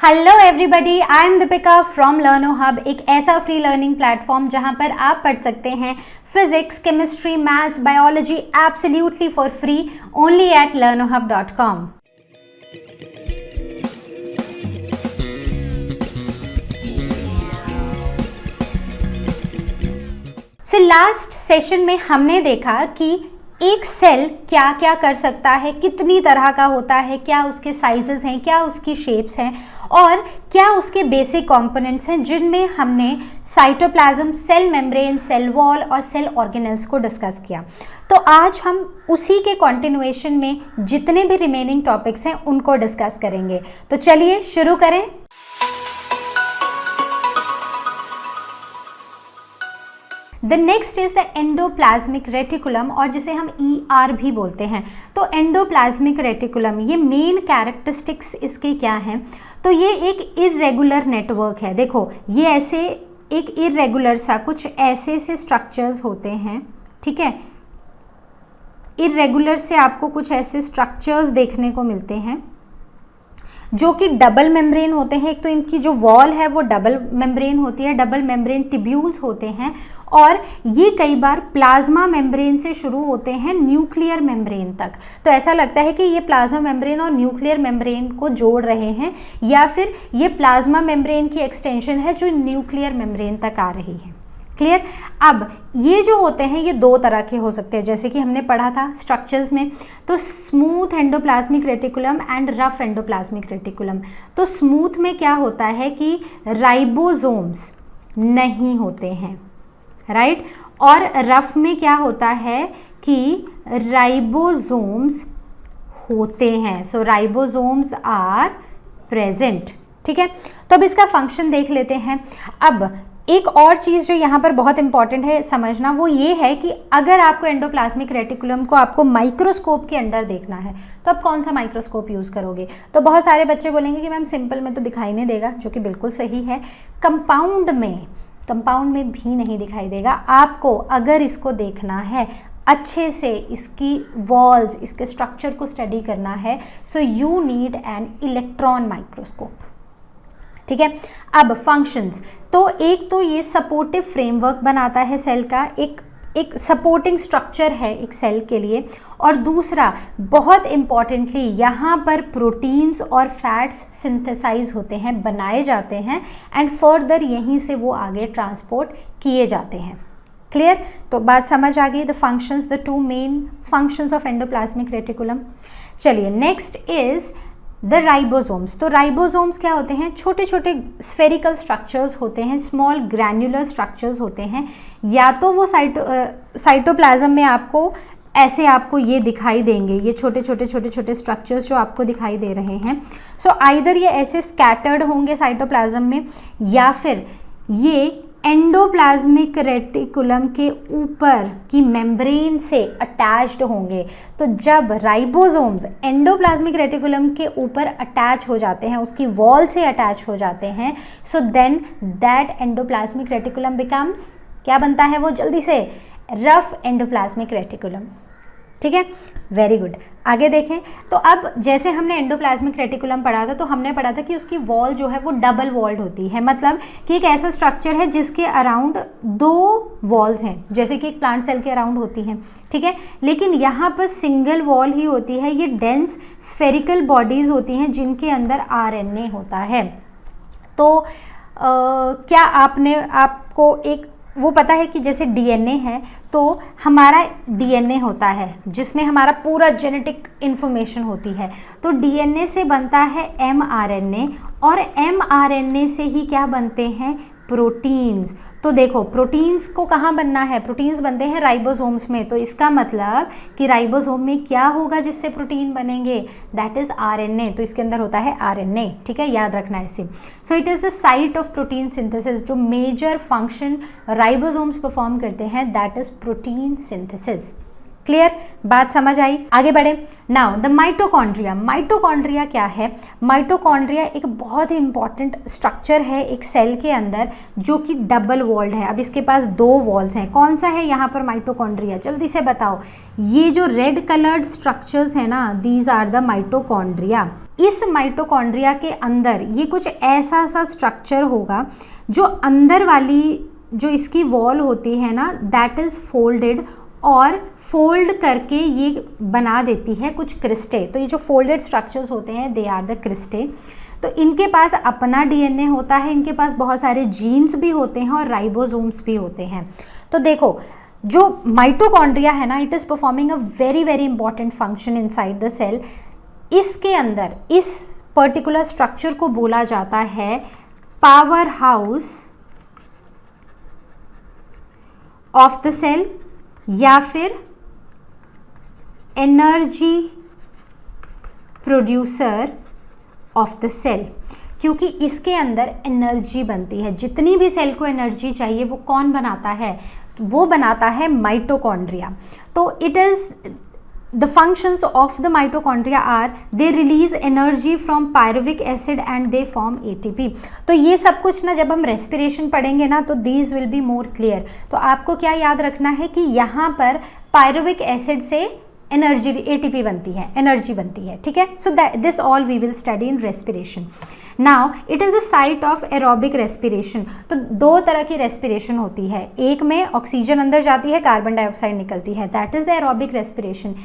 Hello everybody, I am Deepika from लर्नो hub, एक ऐसा free learning platform जहां पर आप पढ़ सकते हैं physics, chemistry, maths, biology absolutely for free only at learnohub.com। So last session में हमने देखा कि एक सेल क्या क्या कर सकता है, कितनी तरह का होता है, क्या उसके साइजेस हैं, क्या उसकी शेप्स हैं और क्या उसके बेसिक कंपोनेंट्स हैं, जिनमें हमने cytoplasm, cell membrane, cell wall और सेल ऑर्गेनेल्स को डिस्कस किया। तो आज हम उसी के कंटिन्यूएशन में जितने भी रिमेनिंग टॉपिक्स हैं उनको डिस्कस करेंगे। तो चलिए शुरू करें। The next is the endoplasmic reticulum, और जिसे हम ER भी बोलते हैं। तो एंडोप्लाज्मिक रेटिकुलम, ये मेन कैरेक्टरिस्टिक्स इसके क्या हैं? तो ये एक इर्रेगुलर नेटवर्क है। देखो, ये ऐसे एक इर्रेगुलर सा कुछ ऐसे से स्ट्रक्चर्स होते हैं, ठीक है। इर्रेगुलर से आपको कुछ ऐसे स्ट्रक्चर्स देखने को मिलते हैं जो कि डबल मेम्ब्रेन होते हैं। एक तो इनकी जो वॉल है वो डबल मेम्ब्रेन होती है, डबल मेम्ब्रेन टिब्यूल्स होते हैं, और ये कई बार प्लाज्मा मेम्ब्रेन से शुरू होते हैं न्यूक्लियर मेम्ब्रेन तक। तो ऐसा लगता है कि ये प्लाज्मा मेम्ब्रेन और न्यूक्लियर मेम्ब्रेन को जोड़ रहे हैं, या फिर ये प्लाज्मा मेम्ब्रेन की एक्सटेंशन है जो न्यूक्लियर मेम्ब्रेन तक आ रही है। क्लियर? अब ये जो होते हैं ये दो तरह के हो सकते हैं, जैसे कि हमने पढ़ा था स्ट्रक्चर्स में। तो smooth endoplasmic reticulum and rough endoplasmic reticulum. तो स्मूथ में क्या होता है कि राइबोसोम्स नहीं होते हैं, राइट। और रफ में क्या होता है कि राइबोसोम्स होते हैं। सो राइबोसोम्स आर प्रेजेंट, ठीक है। तो अब इसका फंक्शन देख लेते हैं। अब एक और चीज़ जो यहाँ पर बहुत इंपॉर्टेंट है समझना, वो ये है कि अगर आपको एंडोप्लाज्मिक रेटिकुलम को आपको माइक्रोस्कोप के अंदर देखना है तो आप कौन सा माइक्रोस्कोप यूज़ करोगे? तो बहुत सारे बच्चे बोलेंगे कि मैम सिंपल में तो दिखाई नहीं देगा, जो कि बिल्कुल सही है। कंपाउंड में भी नहीं दिखाई देगा। आपको अगर इसको देखना है अच्छे से, इसकी वॉल्स, इसके स्ट्रक्चर को स्टडी करना है, so you need an electron microscope, ठीक है। अब फंक्शंस, तो एक तो ये सपोर्टिव फ्रेमवर्क बनाता है सेल का, एक सपोर्टिंग स्ट्रक्चर है एक सेल के लिए, और दूसरा बहुत इम्पॉर्टेंटली यहाँ पर प्रोटीन्स और फैट्स सिंथेसाइज होते हैं, बनाए जाते हैं, एंड फर्दर यहीं से वो आगे ट्रांसपोर्ट किए जाते हैं। क्लियर? तो बात समझ आ गई। The functions, the two main functions of endoplasmic reticulum. चलिए, नेक्स्ट इज द राइबोसोम्स। तो राइबोसोम्स क्या होते हैं? छोटे छोटे स्फेरिकल स्ट्रक्चर्स होते हैं, स्मॉल ग्रैन्युलर स्ट्रक्चर्स होते हैं। या तो वो साइटोप्लाज्म में आपको ऐसे आपको ये दिखाई देंगे, ये छोटे छोटे स्ट्रक्चर्स जो आपको दिखाई दे रहे हैं। सो आइदर ये ऐसे स्कैटर्ड होंगे साइटोप्लाज्म में, या फिर ये एंडोप्लाज्मिक रेटिकुलम के ऊपर की मेम्ब्रेन से अटैच्ड होंगे। तो जब राइबोसोम्स एंडोप्लाज्मिक रेटिकुलम के ऊपर अटैच हो जाते हैं, उसकी वॉल से अटैच हो जाते हैं, so then that endoplasmic reticulum becomes, क्या बनता है वो? जल्दी से, रफ एंडोप्लाज्मिक रेटिकुलम, ठीक है। Very good. आगे देखें तो अब जैसे हमने एंडोप्लाज्मिक रेटिकुलम पढ़ा था, तो हमने पढ़ा था कि उसकी वॉल जो है वो डबल वॉल्ड होती है, मतलब कि एक ऐसा स्ट्रक्चर है जिसके अराउंड दो वॉल्स हैं, जैसे कि एक प्लांट सेल के अराउंड होती हैं, ठीक है। लेकिन यहाँ पर सिंगल वॉल ही होती है। ये डेंस स्फेरिकल बॉडीज होती हैं जिनके अंदर RNA होता है। तो क्या आपको एक वो पता है कि जैसे DNA है, तो हमारा DNA होता है जिसमें हमारा पूरा जेनेटिक इन्फॉर्मेशन होती है। तो DNA से बनता है mRNA, और mRNA से ही क्या बनते हैं? प्रोटीन्स। तो देखो, प्रोटीन्स को कहाँ बनना है? प्रोटीन्स बनते हैं राइबोसोम्स में। तो इसका मतलब कि राइबोसोम में क्या होगा जिससे प्रोटीन बनेंगे? That is RNA। तो इसके अंदर होता है RNA, ठीक है, याद रखना है इसे। So it is the site of protein synthesis. जो मेजर फंक्शन राइबोसोम्स परफॉर्म करते हैं that is protein synthesis. Clear? बात समझ आई? आगे बढ़े। Now the mitochondria. माइटोकॉन्ड्रिया क्या है? माइटोकॉन्ड्रिया एक बहुत ही इंपॉर्टेंट स्ट्रक्चर है एक सेल के अंदर, जो कि डबल वॉल्ड है। अब इसके पास दो वॉल्स हैं। कौन सा है यहाँ पर माइटोकॉन्ड्रिया? जल्दी से बताओ। ये जो रेड कलर्ड स्ट्रक्चर्स है ना, दीज आर द माइटोकॉन्ड्रिया। इस माइटोकॉन्ड्रिया के अंदर ये कुछ ऐसा सा स्ट्रक्चर होगा जो अंदर वाली जो इसकी वॉल होती है ना, दैट इज़ फोल्डेड, और फोल्ड करके ये बना देती है कुछ क्रिस्टे। तो ये जो फोल्डेड स्ट्रक्चर्स होते हैं दे आर द क्रिस्टे। तो इनके पास अपना डीएनए होता है, इनके पास बहुत सारे जीन्स भी होते हैं और राइबोसोम्स भी होते हैं। तो देखो जो माइटोकॉन्ड्रिया है ना, it is performing a very very important function inside the cell. इसके अंदर इस पर्टिकुलर स्ट्रक्चर को बोला जाता है power house of the cell या फिर energy producer of the cell, क्योंकि इसके अंदर एनर्जी बनती है। जितनी भी सेल को एनर्जी चाहिए वो कौन बनाता है, वो बनाता है माइटोकॉन्ड्रिया। तो it is the functions of the mitochondria are they release energy from pyruvic acid and they form ATP। तो ये सब कुछ ना जब हम रेस्पिरेशन पढ़ेंगे ना तो these will be more clear। तो आपको क्या याद रखना है कि यहाँ पर पायरुविक एसिड से एनर्जी ATP बनती है, एनर्जी बनती है, ठीक है। So this all we will study in respiration. Now it is the site of aerobic respiration. तो दो तरह की रेस्पिरेशन होती है, एक में ऑक्सीजन अंदर जाती है, कार्बन डाइऑक्साइड निकलती है, that is the aerobic respiration.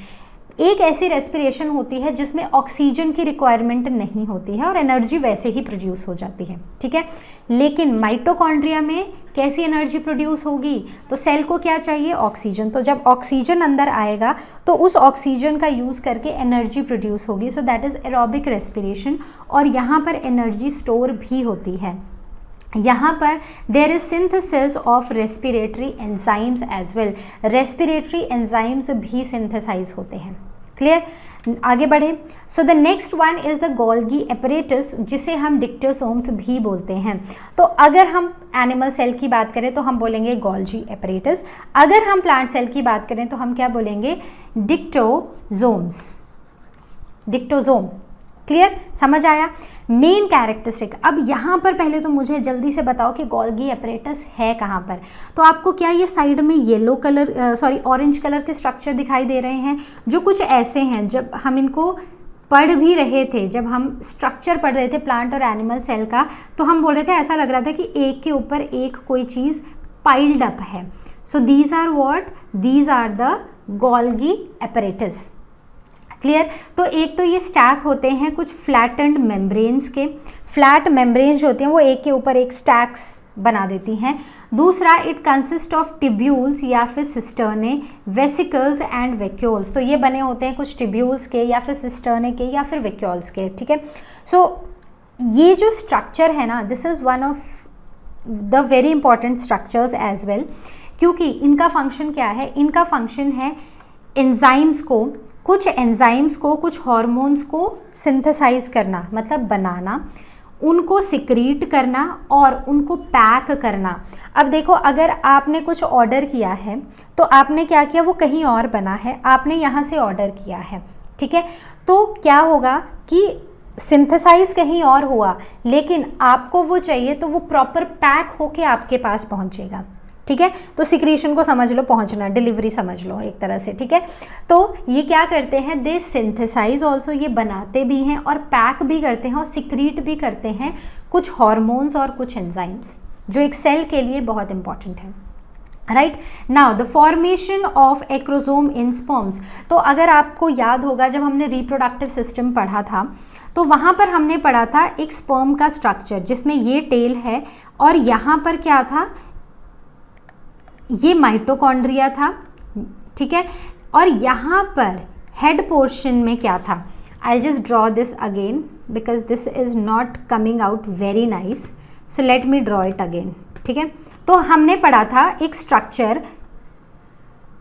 एक ऐसी रेस्पिरेशन होती है जिसमें ऑक्सीजन की रिक्वायरमेंट नहीं होती है और एनर्जी वैसे ही प्रोड्यूस हो जाती है, ठीक है। लेकिन माइटोकॉन्ड्रिया में कैसी एनर्जी प्रोड्यूस होगी, तो सेल को क्या चाहिए, ऑक्सीजन। तो जब ऑक्सीजन अंदर आएगा तो उस ऑक्सीजन का यूज़ करके एनर्जी प्रोड्यूस होगी, so that is aerobic respiration. और यहाँ पर एनर्जी स्टोर भी होती है। यहाँ पर there is synthesis of respiratory enzymes as well, respiratory enzymes भी सिंथेसाइज होते हैं। क्लियर, आगे बढ़े। So the next one is the Golgi apparatus, जिसे हम डिक्टोसोम्स भी बोलते हैं। तो अगर हम एनिमल सेल की बात करें तो हम बोलेंगे गोल्गी एपरेटस, अगर हम प्लांट सेल की बात करें तो हम क्या बोलेंगे, डिक्टोसोम्स, डिक्टोसोम। क्लियर, समझ आया। मेन कैरेक्टरिस्टिक, अब यहाँ पर पहले तो मुझे जल्दी से बताओ कि गोल्गी एपरेटस है कहाँ पर। तो आपको क्या ये साइड में येलो कलर ऑरेंज कलर के स्ट्रक्चर दिखाई दे रहे हैं, जो कुछ ऐसे हैं। जब हम इनको पढ़ भी रहे थे, जब हम स्ट्रक्चर पढ़ रहे थे प्लांट और एनिमल सेल का, तो हम बोल रहे थे, ऐसा लग रहा था कि एक के ऊपर एक कोई चीज़ पाइल्ड अप है। So these are what, these are the Golgi apparatus. Clear. तो एक तो ये स्टैक होते हैं कुछ फ्लैटेंड मेम्ब्रेन्स के, फ्लैट मेम्ब्रेन्स जो होते हैं वो एक के ऊपर एक स्टैक्स बना देती हैं। दूसरा, इट कंसिस्ट ऑफ टिब्यूल्स या फिर सिस्टर्ने, वेसिकल्स एंड वैक्यूल्स। तो ये बने होते हैं कुछ टिब्यूल्स के या फिर सिस्टर्ने के या फिर वैक्यूल्स के, ठीक है। सो ये जो स्ट्रक्चर है ना, this is one of the very important structures as well, क्योंकि इनका फंक्शन क्या है, इनका फंक्शन है एंजाइम्स को, कुछ एंजाइम्स को, कुछ हार्मोन्स को सिंथेसाइज करना, मतलब बनाना, उनको सिक्रीट करना और उनको पैक करना। अब देखो, अगर आपने कुछ ऑर्डर किया है तो आपने क्या किया, वो कहीं और बना है, आपने यहाँ से ऑर्डर किया है, ठीक है। तो क्या होगा कि सिंथेसाइज कहीं और हुआ, लेकिन आपको वो चाहिए तो वो प्रॉपर पैक होके आपके पास पहुँचेगा, ठीक है। तो सिक्रीशन को समझ लो, पहुंचना, डिलीवरी समझ लो एक तरह से, ठीक है। तो ये क्या करते हैं, दे सिंथेसाइज ऑल्सो, ये बनाते भी हैं और पैक भी करते हैं और सिक्रीट भी करते हैं कुछ हार्मोन्स और कुछ एंजाइम्स, जो एक सेल के लिए बहुत इंपॉर्टेंट है। Right now the formation of acrosome in sperms. तो अगर आपको याद होगा, जब हमने रिप्रोडक्टिव सिस्टम पढ़ा था तो वहाँ पर हमने पढ़ा था एक स्पर्म का स्ट्रक्चर, जिसमें ये टेल है और यहाँ पर क्या था, ये माइटोकॉन्ड्रिया था, ठीक है। और यहाँ पर हेड पोर्शन में क्या था, I just draw this again because this is not coming out very nice, so let me draw it again, ठीक है। तो हमने पढ़ा था एक स्ट्रक्चर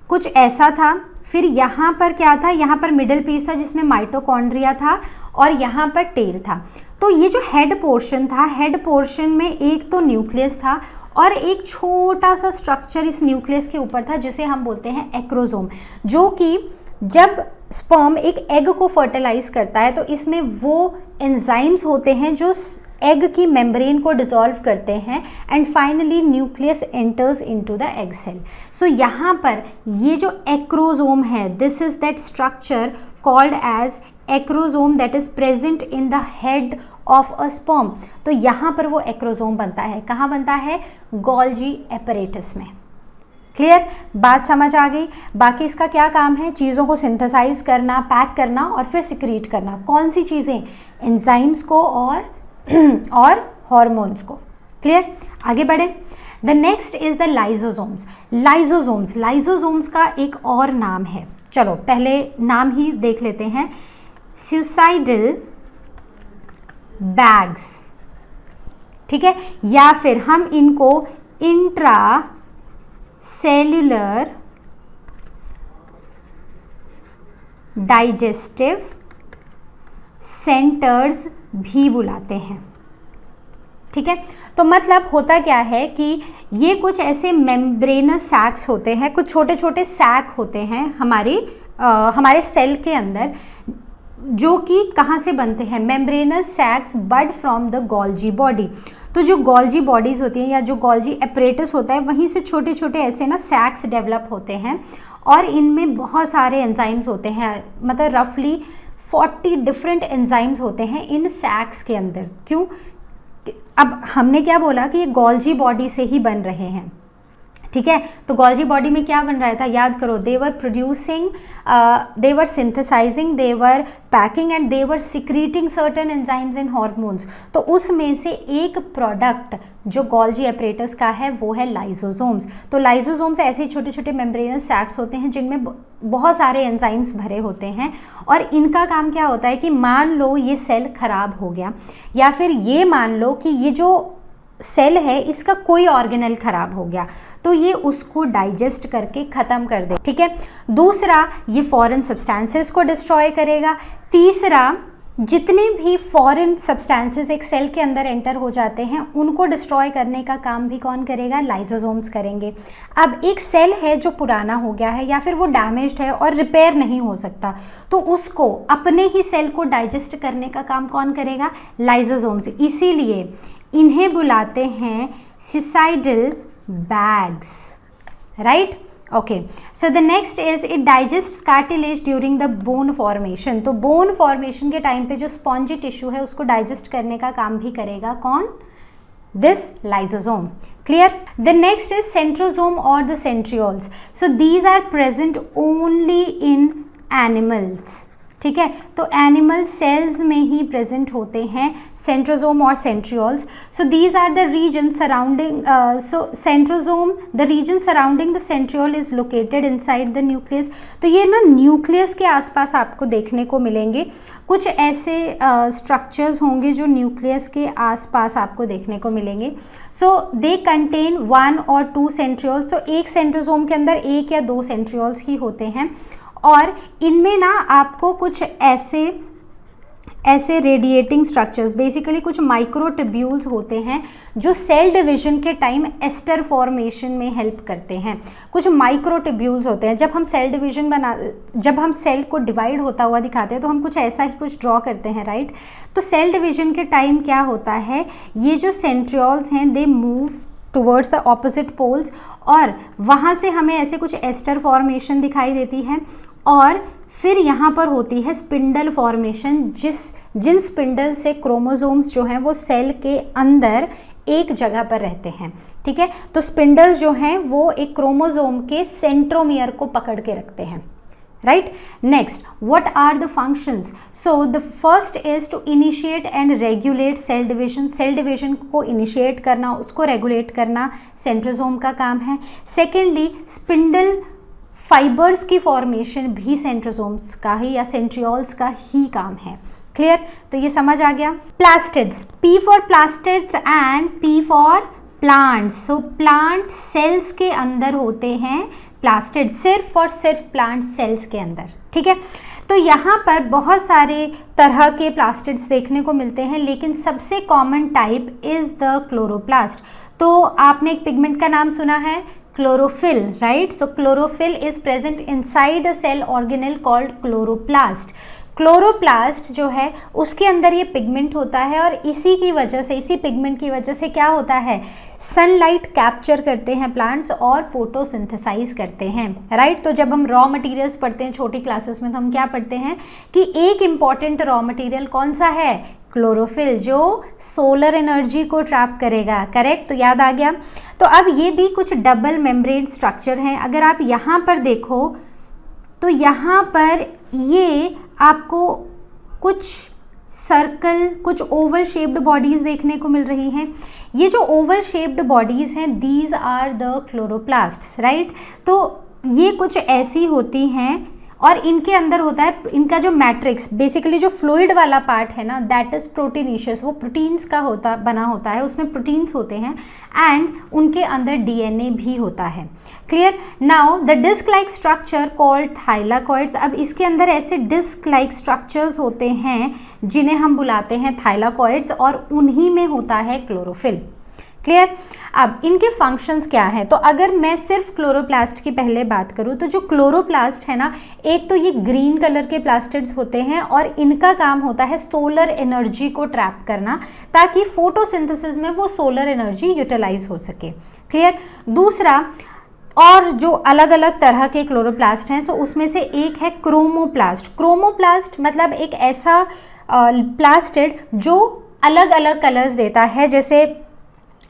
कुछ ऐसा था, फिर यहाँ पर क्या था, यहाँ पर मिडिल पीस था जिसमें माइटोकॉन्ड्रिया था और यहाँ पर टेल था। तो ये जो हेड पोर्शन था, हेड पोर्शन में एक तो न्यूक्लियस था और एक छोटा सा स्ट्रक्चर इस न्यूक्लियस के ऊपर था जिसे हम बोलते हैं एक्रोसोम, जो कि जब स्पर्म एक एग को फर्टिलाइज करता है तो इसमें वो एंजाइम्स होते हैं जो एग की मेम्ब्रेन को डिसॉल्व करते हैं and finally nucleus enters into the egg cell. So यहाँ पर ये जो एक्रोसोम है, this is that structure called as acrosome that is present in the head of a sperm. तो यहाँ पर वो एक्रोसोम बनता है, कहाँ बनता है? गोल्जी एपरेटस में। क्लियर, बात समझ आ गई। बाकी इसका क्या काम है? चीज़ों को सिंथेसाइज करना, पैक करना और फिर सिक्रीट करना। कौन सी चीज़ें? एंजाइम्स को और हार्मोन्स को। क्लियर, आगे बढ़े। The next is the lysosomes. Lysosomes का एक और नाम है, चलो पहले नाम ही देख लेते हैं। सुसाइडल बैग्स, ठीक है, या फिर हम इनको इंट्रा सेल्यूलर डाइजेस्टिव सेंटर्स भी बुलाते हैं। ठीक है, तो मतलब होता क्या है कि ये कुछ ऐसे मेम्ब्रेनस सैक्स होते हैं, कुछ छोटे छोटे सैक होते हैं हमारे सेल के अंदर, जो कि कहाँ से बनते हैं? Membranous sacs bud from the Golgi body. तो जो गोल्जी बॉडीज़ होती हैं या जो गोल्जी एपरेटस होता है, वहीं से छोटे छोटे ऐसे ना सैक्स डेवलप होते हैं और इनमें बहुत सारे एंजाइम्स होते हैं, मतलब रफली 40 डिफरेंट एंजाइम्स होते हैं इन सैक्स के अंदर। क्यों? अब हमने क्या बोला कि ये गोल्जी बॉडी से ही बन रहे हैं, ठीक है। तो गोल्जी बॉडी में क्या बन रहा था? याद करो, they were producing, they were synthesising, they were packing and they were secreting certain enzymes and hormones. तो उसमें से एक प्रोडक्ट जो गोल्जी एपरेटस का है वो है लाइजोसोम्स। तो लाइजोसोम्स ऐसे छोटे छोटे मेम्ब्रेनस सैक्स होते हैं जिनमें बहुत सारे एंजाइम्स भरे होते हैं, और इनका काम क्या होता है कि मान लो ये सेल खराब हो गया, या फिर ये मान लो कि ये जो सेल है इसका कोई ऑर्गेनल खराब हो गया, तो ये उसको डाइजेस्ट करके ख़त्म कर दे, ठीक है। दूसरा, ये फॉरेन सब्सटेंसेस को डिस्ट्रॉय करेगा। तीसरा, जितने भी फॉरेन सब्सटेंसेस एक सेल के अंदर एंटर हो जाते हैं उनको डिस्ट्रॉय करने का काम भी कौन करेगा? लाइजोसोम्स करेंगे। अब एक सेल है जो पुराना हो गया है या फिर वो डैमेज्ड है और रिपेयर नहीं हो सकता, तो उसको अपने ही सेल को डाइजेस्ट करने का काम कौन करेगा? लाइजोसोम्स। इसीलिए इन्हें बुलाते हैं suicidal bags, right. Okay, so the next is it digest cartilage during the bone formation. तो बोन फॉर्मेशन के टाइम पे जो स्पॉन्जी टिश्यू है उसको डाइजेस्ट करने का काम भी करेगा कौन? This lysosome. Clear. The next is centrosome और the centrioles. So these are present only in animals, ठीक है। तो एनिमल सेल्स में ही प्रेजेंट होते हैं सेंट्रोसोम और centrioles. So these are the region surrounding, so centrosome, the region surrounding the centriole is located inside the nucleus. तो ये ना न्यूक्लियस के आसपास आपको देखने को मिलेंगे, कुछ ऐसे स्ट्रक्चर्स होंगे जो न्यूक्लियस के आसपास आपको देखने को मिलेंगे। सो दे कंटेन 1 और 2 सेंट्रियोल्स। तो एक सेंट्रोसोम के अंदर 1 या 2 सेंट्रियोल्स ही होते हैं, और इनमें ना आपको कुछ ऐसे रेडिएटिंग स्ट्रक्चर्स, बेसिकली कुछ माइक्रोट्यूब्यूल्स होते हैं जो सेल डिवीजन के टाइम एस्टर फॉर्मेशन में हेल्प करते हैं। कुछ माइक्रोट्यूब्यूल्स होते हैं, जब हम सेल को डिवाइड होता हुआ दिखाते हैं तो हम कुछ ऐसा ही कुछ ड्रॉ करते हैं, राइट। तो सेल डिवीजन के टाइम क्या होता है, ये जो सेंट्रियोल्स हैं they move towards the opposite poles, और वहाँ से हमें ऐसे कुछ एस्टर फॉर्मेशन दिखाई देती है, और फिर यहाँ पर होती है स्पिंडल फॉर्मेशन, जिन स्पिंडल से क्रोमोसोम्स जो हैं वो सेल के अंदर एक जगह पर रहते हैं, ठीक है। तो स्पिंडल्स जो हैं वो एक क्रोमोसोम के सेंट्रोमियर को पकड़ के रखते हैं, right. Next, what are the functions? So the first is to initiate and regulate cell division. Cell division को इनिशिएट करना, उसको रेगुलेट करना सेंट्रोसोम का काम है। सेकेंडली, स्पिंडल फाइबर्स की फॉर्मेशन भी सेंट्रोसोम्स का ही या सेंट्रियोल्स का ही काम है। क्लियर, तो ये समझ आ गया। Plastids, P for plastids and P for plants. So plant cells के अंदर होते हैं प्लास्टिड, सिर्फ और सिर्फ प्लांट सेल्स के अंदर, ठीक है। तो यहाँ पर बहुत सारे तरह के प्लास्टिड्स देखने को मिलते हैं, लेकिन सबसे common type is the chloroplast. तो आपने एक पिगमेंट का नाम सुना है, chlorophyll, right? So chlorophyll is present inside a cell organelle called chloroplast. Chloroplast जो है उसके अंदर ये पिगमेंट होता है और इसी की वजह से, इसी पिगमेंट की वजह से क्या होता है, सनलाइट कैप्चर करते हैं प्लांट्स और फोटोसिंथेसाइज करते हैं, राइट। तो जब हम रॉ मटेरियल्स पढ़ते हैं छोटी क्लासेस में तो हम क्या पढ़ते हैं कि एक इम्पॉर्टेंट रॉ मटेरियल कौन सा है, क्लोरोफिल, जो सोलर एनर्जी को ट्रैप करेगा, करेक्ट। तो याद आ गया। तो अब ये भी कुछ डबल मेम्ब्रेन स्ट्रक्चर हैं। अगर आप यहाँ पर देखो तो यहाँ पर ये आपको कुछ सर्कल, कुछ ओवल शेप्ड बॉडीज़ देखने को मिल रही हैं। ये जो ओवल शेप्ड बॉडीज़ हैं these are the chloroplasts, right. तो ये कुछ ऐसी होती हैं और इनके अंदर होता है इनका जो मैट्रिक्स, बेसिकली जो फ्लूइड वाला पार्ट है ना, दैट इज प्रोटीनिशियस, वो प्रोटीन्स का बना होता है, उसमें प्रोटीन्स होते हैं एंड उनके अंदर डीएनए भी होता है। Clear. Now the disc like structure called thylakoids. अब इसके अंदर ऐसे डिस्क लाइक स्ट्रक्चर्स होते हैं जिन्हें हम बुलाते हैं थाइलाकॉइड्स और उन्हीं में होता है क्लोरोफिल। क्लियर। अब इनके फंक्शंस क्या हैं, तो अगर मैं सिर्फ क्लोरोप्लास्ट की पहले बात करूं तो जो क्लोरोप्लास्ट है ना, एक तो ये ग्रीन कलर के प्लास्टिड्स होते हैं और इनका काम होता है सोलर एनर्जी को ट्रैप करना ताकि फोटोसिंथेसिस में वो सोलर एनर्जी यूटिलाइज हो सके। क्लियर। दूसरा, और जो अलग अलग तरह के क्लोरोप्लास्ट हैं तो उसमें से एक है क्रोमोप्लास्ट। क्रोमोप्लास्ट मतलब एक ऐसा प्लास्टिड जो अलग अलग कलर्स देता है, जैसे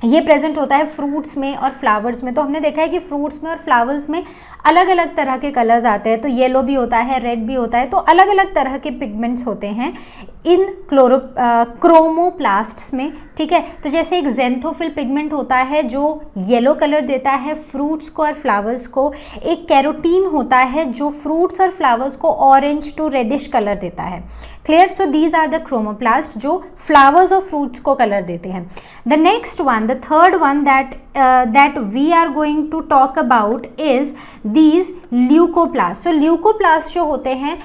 ये प्रेजेंट होता है फ्रूट्स में और फ्लावर्स में। तो हमने देखा है कि फ्रूट्स में और फ्लावर्स में अलग अलग तरह के कलर्स आते हैं, तो येलो भी होता है, रेड भी होता है, तो अलग अलग तरह के पिगमेंट्स होते हैं इन क्रोमोप्लास्ट्स में। ठीक है। तो जैसे एक ज़ेंथोफिल पिगमेंट होता है जो येलो कलर देता है फ्रूट्स को और फ्लावर्स को, एक कैरोटीन होता है जो फ्रूट्स और फ्लावर्स को ऑरेंज टू रेडिश कलर देता है। Clear. So these are the chromoplast जो फ्लावर्स और फ्रूट्स को कलर देते हैं। The next one, the third one that we are going to talk about is these leucoplasts. So leucoplasts जो होते हैं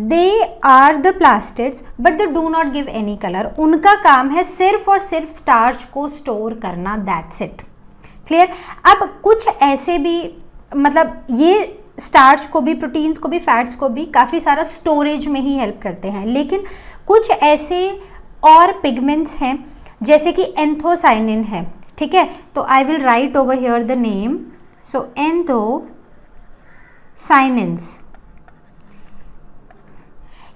they are the plastids but they do not give any color. उनका काम है सिर्फ और सिर्फ स्टार्च को स्टोर करना, that's it. क्लियर। अब कुछ ऐसे भी, मतलब ये स्टार्च को भी, प्रोटीन्स को भी, फैट्स को भी काफ़ी सारा स्टोरेज में ही हेल्प करते हैं, लेकिन कुछ ऐसे और पिगमेंट्स हैं जैसे कि एंथोसाइनिन है। ठीक है। तो I will write over here the name. So anthocyanins,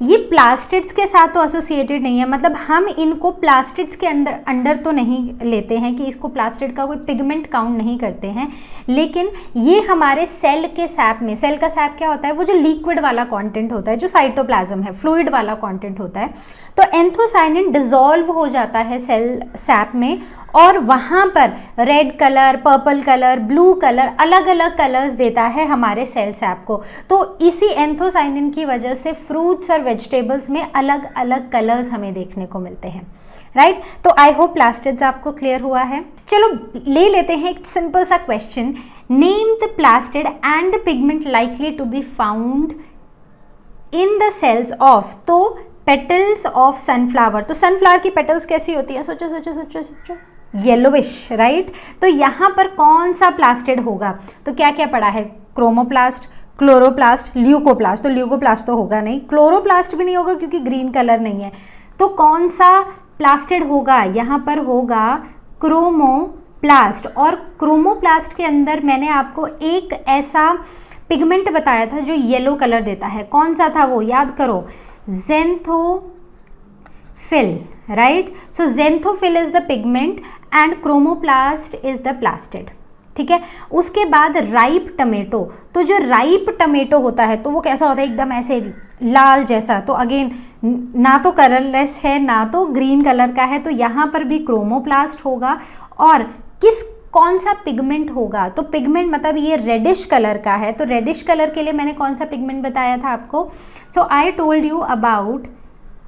ये प्लास्टिड्स के साथ तो एसोसिएटेड नहीं है, मतलब हम इनको प्लास्टिड्स के अंडर तो नहीं लेते हैं कि इसको प्लास्टिड का कोई पिगमेंट काउंट नहीं करते हैं, लेकिन ये हमारे सेल के सैप में, सेल का सैप क्या होता है, वो जो लिक्विड वाला कंटेंट होता है, जो साइटोप्लाज्म है, फ्लूइड वाला कंटेंट होता है, तो एंथोसाइनिन डिसॉल्व हो जाता है सेल सैप में और वहाँ पर red colour, purple colour, blue colour, अलग अलग कलर्स देता है हमारे सेल सैप को। तो इसी एंथोसाइनिन की वजह से फ्रूट्स और वेजिटेबल्स में अलग अलग कलर्स हमें देखने को मिलते हैं, राइट। तो आई होप प्लास्टिड्स आपको क्लियर हुआ है। चलो ले लेते हैं एक सिंपल सा question, name the plastid and the pigment likely to be found in the cells of, तो पेटल्स ऑफ सनफ्लावर। तो सनफ्लावर की पेटल्स कैसी होती है, सोचो सोचो सोचो सोचो, येलोविश, राइट। तो यहाँ पर कौन सा प्लास्टिड होगा, तो क्या क्या पड़ा है, क्रोमोप्लास्ट, क्लोरोप्लास्ट, ल्यूकोप्लास्ट। तो ल्यूकोप्लास्ट तो होगा नहीं, क्लोरोप्लास्ट भी नहीं होगा क्योंकि ग्रीन कलर नहीं है। तो कौन सा प्लास्टिड होगा, यहाँ पर होगा क्रोमोप्लास्ट। और क्रोमोप्लास्ट के अंदर मैंने आपको एक ऐसा पिगमेंट बताया था जो येलो कलर देता है, कौन सा था वो, याद करो, xanthophyll, right. So xanthophyll is the pigment and chromoplast is the plastid. ठीक है। उसके बाद राइप टमेटो, तो जो राइप टमेटो होता है तो वो कैसा होता है, एकदम ऐसे लाल जैसा, तो अगेन ना तो कलरलेस है ना तो ग्रीन कलर का है, तो यहाँ पर भी क्रोमोप्लास्ट होगा। और कौन सा पिगमेंट होगा, तो पिगमेंट मतलब ये रेडिश कलर का है, तो रेडिश कलर के लिए मैंने कौन सा पिगमेंट बताया था आपको, so I told you about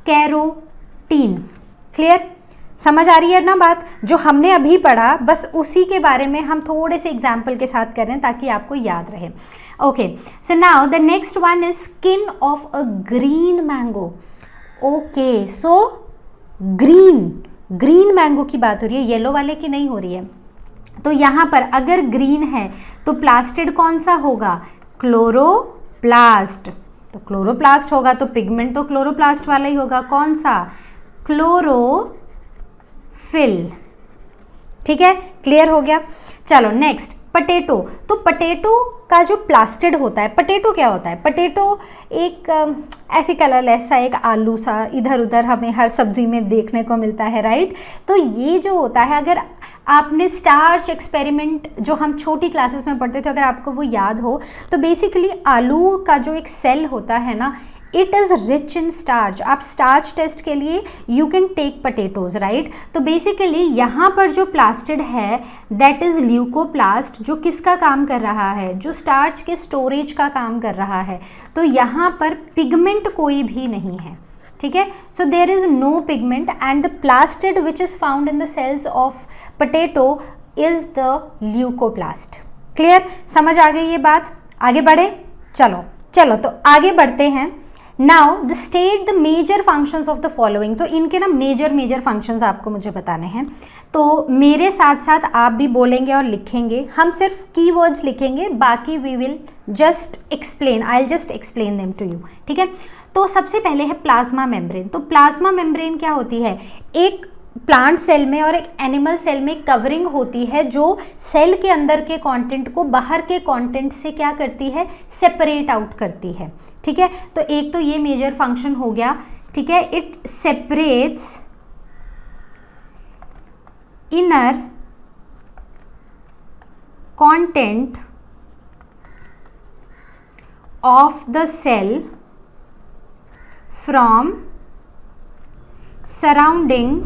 carotene. Clear, समझ आ रही है ना बात, जो हमने अभी पढ़ा बस उसी के बारे में हम थोड़े से एग्जाम्पल के साथ कर रहे हैं ताकि आपको याद रहे। Okay, so now the next one is skin of a green mango. Okay, so green mango की बात हो रही है, येलो वाले की नहीं हो रही है। तो यहाँ पर अगर ग्रीन है तो प्लास्टिड कौन सा होगा, क्लोरोप्लास्ट, तो क्लोरोप्लास्ट होगा, तो पिगमेंट तो क्लोरोप्लास्ट वाला ही होगा। कौन सा? क्लोरोफिल। ठीक है, क्लियर हो गया। चलो नेक्स्ट, पटेटो। तो पटेटो का जो प्लास्टिड होता है, पटेटो क्या होता है? पटेटो एक ऐसी कलरलेस सा एक आलू सा इधर उधर हमें हर सब्जी में देखने को मिलता है, राइट। तो ये जो होता है, अगर आपने स्टार्च एक्सपेरिमेंट जो हम छोटी क्लासेस में पढ़ते थे, अगर आपको वो याद हो, तो बेसिकली आलू का जो एक सेल होता है ना, it is rich in starch. आप स्टार्च टेस्ट के लिए you can take potatoes, right. तो बेसिकली यहाँ पर जो प्लास्टिड है दैट इज़ ल्यूकोप्लास्ट, जो किसका काम कर रहा है? जो स्टार्च के स्टोरेज का काम कर रहा है। तो यहाँ पर पिगमेंट कोई भी नहीं है, ठीक है। So there is no pigment and the plastid which is found in the cells of potato is the leucoplast. Clear, समझ आ गई ये बात? आगे बढ़े, चलो तो आगे बढ़ते हैं। Now the state the major functions of the following. तो इनके ना मेजर फंक्शंस आपको मुझे बताने हैं, तो मेरे साथ साथ आप भी बोलेंगे और लिखेंगे। हम सिर्फ कीवर्ड्स लिखेंगे, बाकी we will just explain, I will just explain them to you, ठीक है। तो सबसे पहले है प्लाज्मा मेम्ब्रेन। तो प्लाज्मा मेम्ब्रेन क्या होती है? एक प्लांट सेल में और एक एनिमल सेल में कवरिंग होती है जो सेल के अंदर के कंटेंट को बाहर के कंटेंट से क्या करती है? सेपरेट आउट करती है, ठीक है। तो एक तो ये मेजर फंक्शन हो गया, ठीक है। It separates inner content of the cell from surrounding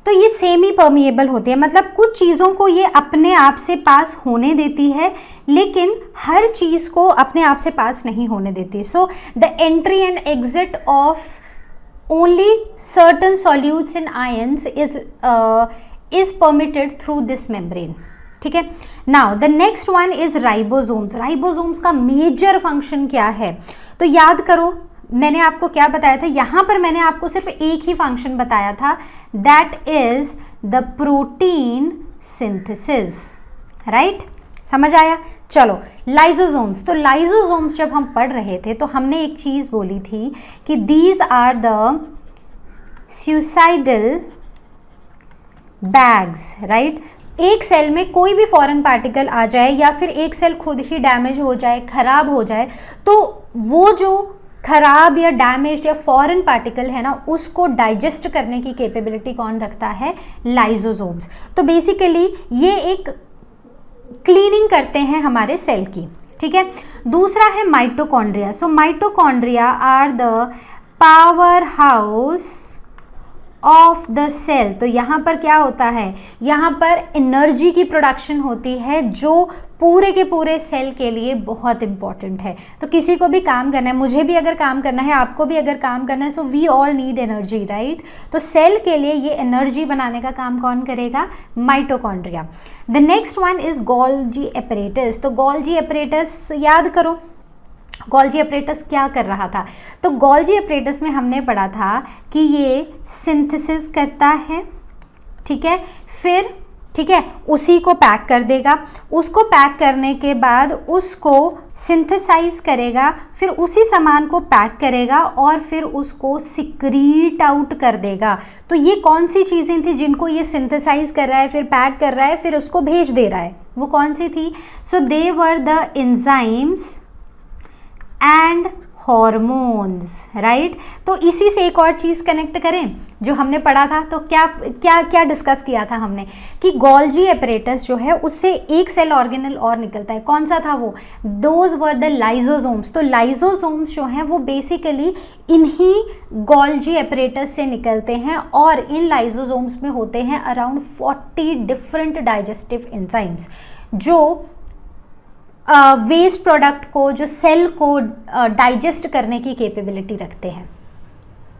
तो ये सेमी परमिएबल होती है, मतलब कुछ चीज़ों को ये अपने आप से पास होने देती है, लेकिन हर चीज़ को अपने आप से पास नहीं होने देती। So the entry and exit of only certain solutes in ions is permitted through this membrane, ठीक है। Now the next one is ribosomes. Ribosomes का मेजर फंक्शन क्या है? तो याद करो, मैंने आपको क्या बताया था? यहाँ पर मैंने आपको सिर्फ एक ही फंक्शन बताया था, that is the protein synthesis, right. समझ आया? चलो लाइजोसोम्स। तो लाइजोसोम्स जब हम पढ़ रहे थे तो हमने एक चीज़ बोली थी कि these are the suicidal bags, right. एक सेल में कोई भी फॉरेन पार्टिकल आ जाए या फिर एक सेल खुद ही डैमेज हो जाए, खराब हो जाए, तो वो जो खराब या डैमेज या फॉरेन पार्टिकल है ना, उसको डाइजेस्ट करने की कैपेबिलिटी कौन रखता है? लाइजोसोम्स। तो बेसिकली ये एक क्लीनिंग करते हैं हमारे सेल की, ठीक है। दूसरा है mitochondria. So mitochondria are the power house of the cell. तो यहाँ पर क्या होता है? यहाँ पर एनर्जी की प्रोडक्शन होती है जो पूरे के पूरे सेल के लिए बहुत इंपॉर्टेंट है। तो किसी को भी काम करना है, मुझे भी अगर काम करना है, आपको भी अगर काम करना है, so we all need energy, right. तो सेल के लिए ये एनर्जी बनाने का काम कौन करेगा? Mitochondria. The next one is Golgi apparatus. तो गोल्जी एपरेटस याद करो, गोल्जी एपरेटस क्या कर रहा था? तो गोल्जी एपरेटस में हमने पढ़ा था कि ये सिंथेसिस करता है, ठीक है, फिर ठीक है उसी को पैक कर देगा, उसको पैक करने के बाद उसको सिंथेसाइज करेगा, फिर उसी सामान को पैक करेगा और फिर उसको सिक्रीट आउट कर देगा। तो ये कौन सी चीज़ें थी जिनको ये सिंथेसाइज कर रहा है, फिर पैक कर रहा है, फिर उसको भेज दे रहा है? वो कौन सी थी? So they were the enzymes and hormones, right. तो इसी से एक और चीज़ कनेक्ट करें जो हमने पढ़ा था। तो क्या क्या क्या डिस्कस किया था हमने कि गोल्जी एपरेटस जो है उससे एक सेल ऑर्गेनल और निकलता है। कौन सा था वो? Those were the lysosomes. तो लाइजोसोम्स जो हैं वो बेसिकली इन्हीं गोल्जी एपरेटस से निकलते हैं और इन लाइजोसोम्स में होते हैं अराउंड 40 डिफरेंट डाइजेस्टिव एंजाइम्स जो वेस्ट प्रोडक्ट को, जो सेल को डाइजेस्ट करने की कैपेबिलिटी रखते हैं,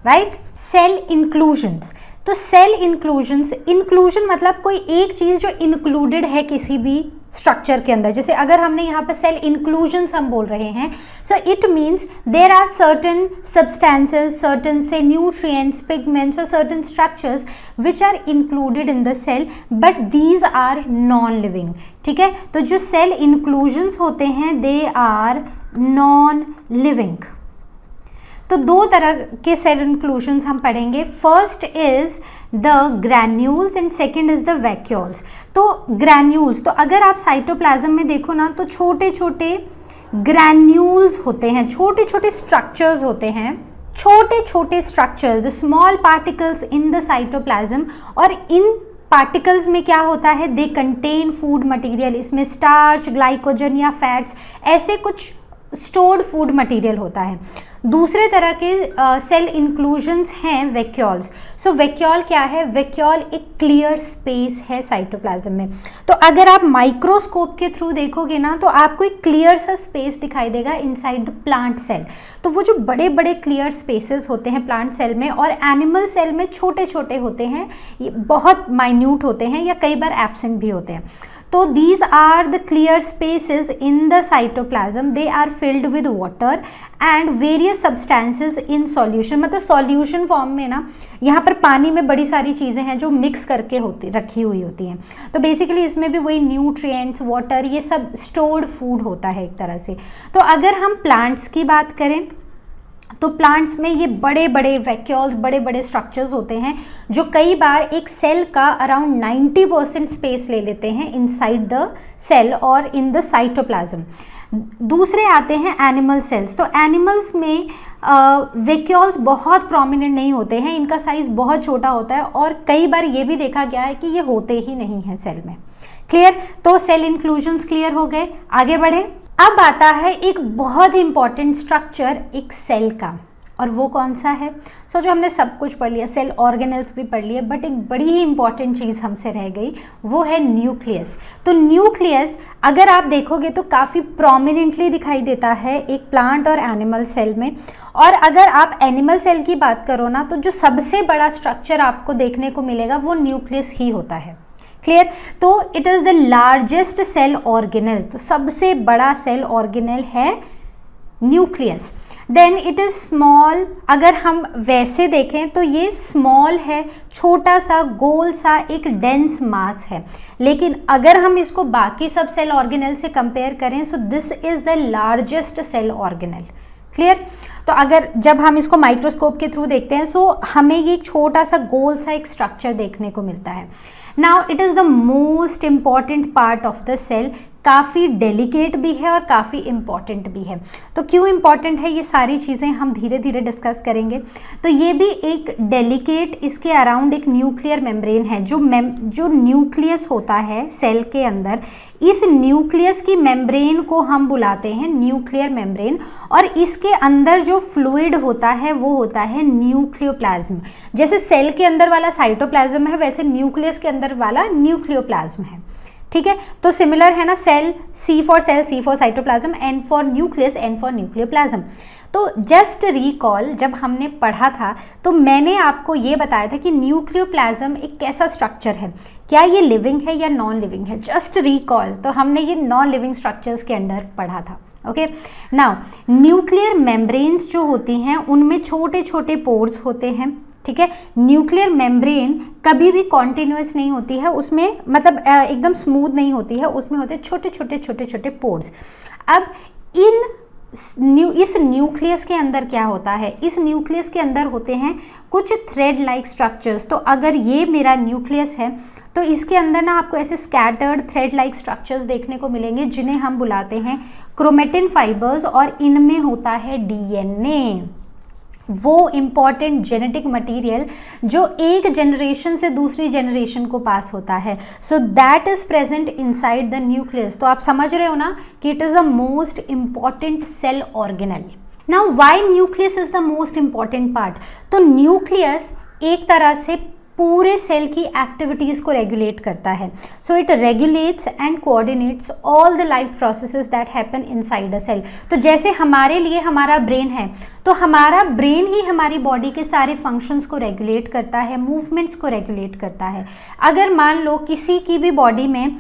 राइट। Cell inclusions. तो सेल इंक्लूजन्स, इंक्लूजन मतलब कोई एक चीज़ जो इंक्लूडेड है किसी भी स्ट्रक्चर के अंदर। जैसे अगर हमने यहाँ पर सेल इंक्लूजन्स हम बोल रहे हैं, so it means there are certain substances, certain से न्यूट्रिएंट्स, पिगमेंट्स और certain structures which are included in the cell but these are non living. ठीक है, तो जो सेल इंक्लूजन्स होते हैं दे आर नॉन लिविंग। तो दो तरह के सेल इंक्लूजन्स हम पढ़ेंगे, first is the granules and second is the vacuoles. तो ग्रैन्यूल्स, तो अगर आप साइटोप्लाज्म में देखो ना तो छोटे छोटे ग्रैन्यूल्स होते हैं, छोटे छोटे स्ट्रक्चर्स होते हैं, छोटे छोटे structures, the small particles in the cytoplasm. और इन पार्टिकल्स में क्या होता है, दे कंटेन फूड मटेरियल, इसमें स्टार्च, ग्लाइकोजन या फैट्स, ऐसे कुछ स्टोर्ड फूड मटेरियल होता है। दूसरे तरह के सेल इंक्लूजन्स हैं वैक्यूल्स। सो वैक्यूल क्या है, वैक्यूल एक क्लियर स्पेस है साइटोप्लाज्म में। तो अगर आप माइक्रोस्कोप के थ्रू देखोगे ना तो आपको एक क्लियर सा स्पेस दिखाई देगा इनसाइड द प्लांट सेल। तो वो जो बड़े बड़े क्लियर स्पेसेस होते हैं प्लांट सेल में और एनिमल सेल में छोटे छोटे होते हैं, ये बहुत माइन्यूट होते हैं या कई बार एब्सेंट भी होते हैं। तो these are the clear spaces in the cytoplasm, they are filled with water and various substances in solution। मतलब solution form में ना यहाँ पर पानी में बड़ी सारी चीज़ें हैं जो मिक्स करके रखी हुई होती हैं। तो बेसिकली इसमें भी वही न्यूट्रिएंट्स, वाटर, ये सब स्टोर्ड फूड होता है एक तरह से। तो अगर हम प्लांट्स की बात करें तो प्लांट्स में ये बड़े बड़े वैक्यूल्स, बड़े बड़े स्ट्रक्चर्स होते हैं जो कई बार एक सेल का अराउंड 90% स्पेस ले लेते हैं इनसाइड द सेल और इन द साइटोप्लाज्म। दूसरे आते हैं एनिमल सेल्स। तो एनिमल्स में वैक्यूल्स बहुत प्रोमिनेंट नहीं होते हैं, इनका साइज बहुत छोटा होता है और कई बार ये भी देखा गया है कि ये होते ही नहीं हैं सेल में। क्लियर? तो सेल इंक्लूजन्स क्लियर हो गए, आगे बढ़े। अब आता है एक बहुत ही इंपॉर्टेंट स्ट्रक्चर एक सेल का, और वो कौन सा है? जो हमने सब कुछ पढ़ लिया, सेल ऑर्गेनेल्स भी पढ़ लिए, बट एक बड़ी ही इंपॉर्टेंट चीज़ हमसे रह गई, वो है न्यूक्लियस। तो न्यूक्लियस अगर आप देखोगे तो काफ़ी प्रोमिनेंटली दिखाई देता है एक प्लांट और एनिमल सेल में। और अगर आप एनिमल सेल की बात करो ना तो जो सबसे बड़ा स्ट्रक्चर आपको देखने को मिलेगा वो न्यूक्लियस ही होता है। क्लियर? तो it is the largest cell organelle, तो सबसे बड़ा सेल ऑर्गेनल है nucleus. Then it is small, अगर हम वैसे देखें तो ये स्मॉल है, छोटा सा गोल सा एक डेंस मास है। लेकिन अगर हम इसको बाकी सब सेल ऑर्गेनल से कंपेयर करें so this is the largest cell organelle. Clear? तो अगर जब हम इसको माइक्रोस्कोप के थ्रू देखते हैं सो हमें ये एक छोटा सा गोल सा एक स्ट्रक्चर देखने को मिलता है। Now it is the most important part of the cell, काफ़ी डेलिकेट भी है और काफ़ी इम्पॉर्टेंट भी है। तो क्यों इम्पॉर्टेंट है ये सारी चीज़ें हम धीरे धीरे डिस्कस करेंगे। तो ये भी एक डेलिकेट, इसके अराउंड एक न्यूक्लियर मेम्ब्रेन है। जो न्यूक्लियस होता है सेल के अंदर, इस न्यूक्लियस की मेम्ब्रेन को हम बुलाते हैं न्यूक्लियर मेम्ब्रेन। और इसके अंदर जो फ्लूइड होता है वो होता है न्यूक्लियोप्लाज्म। जैसे सेल के अंदर वाला साइटोप्लाज्म है वैसे न्यूक्लियस के अंदर वाला न्यूक्लियोप्लाज्म है। ठीक है, तो सिमिलर है ना, cell, C for cytoplasm, N for nucleus, N for nucleoplasm. तो जस्ट रिकॉल, जब हमने पढ़ा था तो मैंने आपको ये बताया था कि न्यूक्लियोप्लाज्म एक कैसा स्ट्रक्चर है, क्या ये लिविंग है या नॉन लिविंग है। जस्ट रिकॉल, तो हमने ये नॉन लिविंग स्ट्रक्चर्स के अंडर पढ़ा था। ओके, नाउ न्यूक्लियर मेम्ब्रेन्स जो होती हैं उनमें छोटे छोटे पोर्स होते हैं। ठीक है, न्यूक्लियर मेम्ब्रेन कभी भी कॉन्टिन्यूस नहीं होती है, उसमें मतलब एकदम स्मूथ नहीं होती है, उसमें होते हैं छोटे छोटे छोटे छोटे पोर्स। अब इस न्यूक्लियस के अंदर क्या होता है, इस न्यूक्लियस के अंदर होते हैं कुछ थ्रेड लाइक स्ट्रक्चर्स। तो अगर ये मेरा न्यूक्लियस है तो इसके अंदर ना आपको ऐसे स्कैटर्ड थ्रेड लाइक स्ट्रक्चर्स देखने को मिलेंगे जिन्हें हम बुलाते हैं क्रोमेटिन फाइबर्स, और इनमें होता है डीएनए, वो इम्पॉर्टेंट जेनेटिक मटेरियल जो एक जनरेशन से दूसरी जनरेशन को पास होता है। So that is present inside the nucleus. तो आप समझ रहे हो ना कि it is the most important cell organelle. Now why nucleus is the most important part? तो न्यूक्लियस एक तरह से पूरे सेल की एक्टिविटीज़ को रेगुलेट करता है। So it regulates and coordinates all the life processes that happen inside a cell. तो जैसे हमारे लिए हमारा ब्रेन है, तो हमारा ब्रेन ही हमारी बॉडी के सारे फंक्शंस को रेगुलेट करता है, मूवमेंट्स को रेगुलेट करता है। अगर मान लो किसी की भी बॉडी में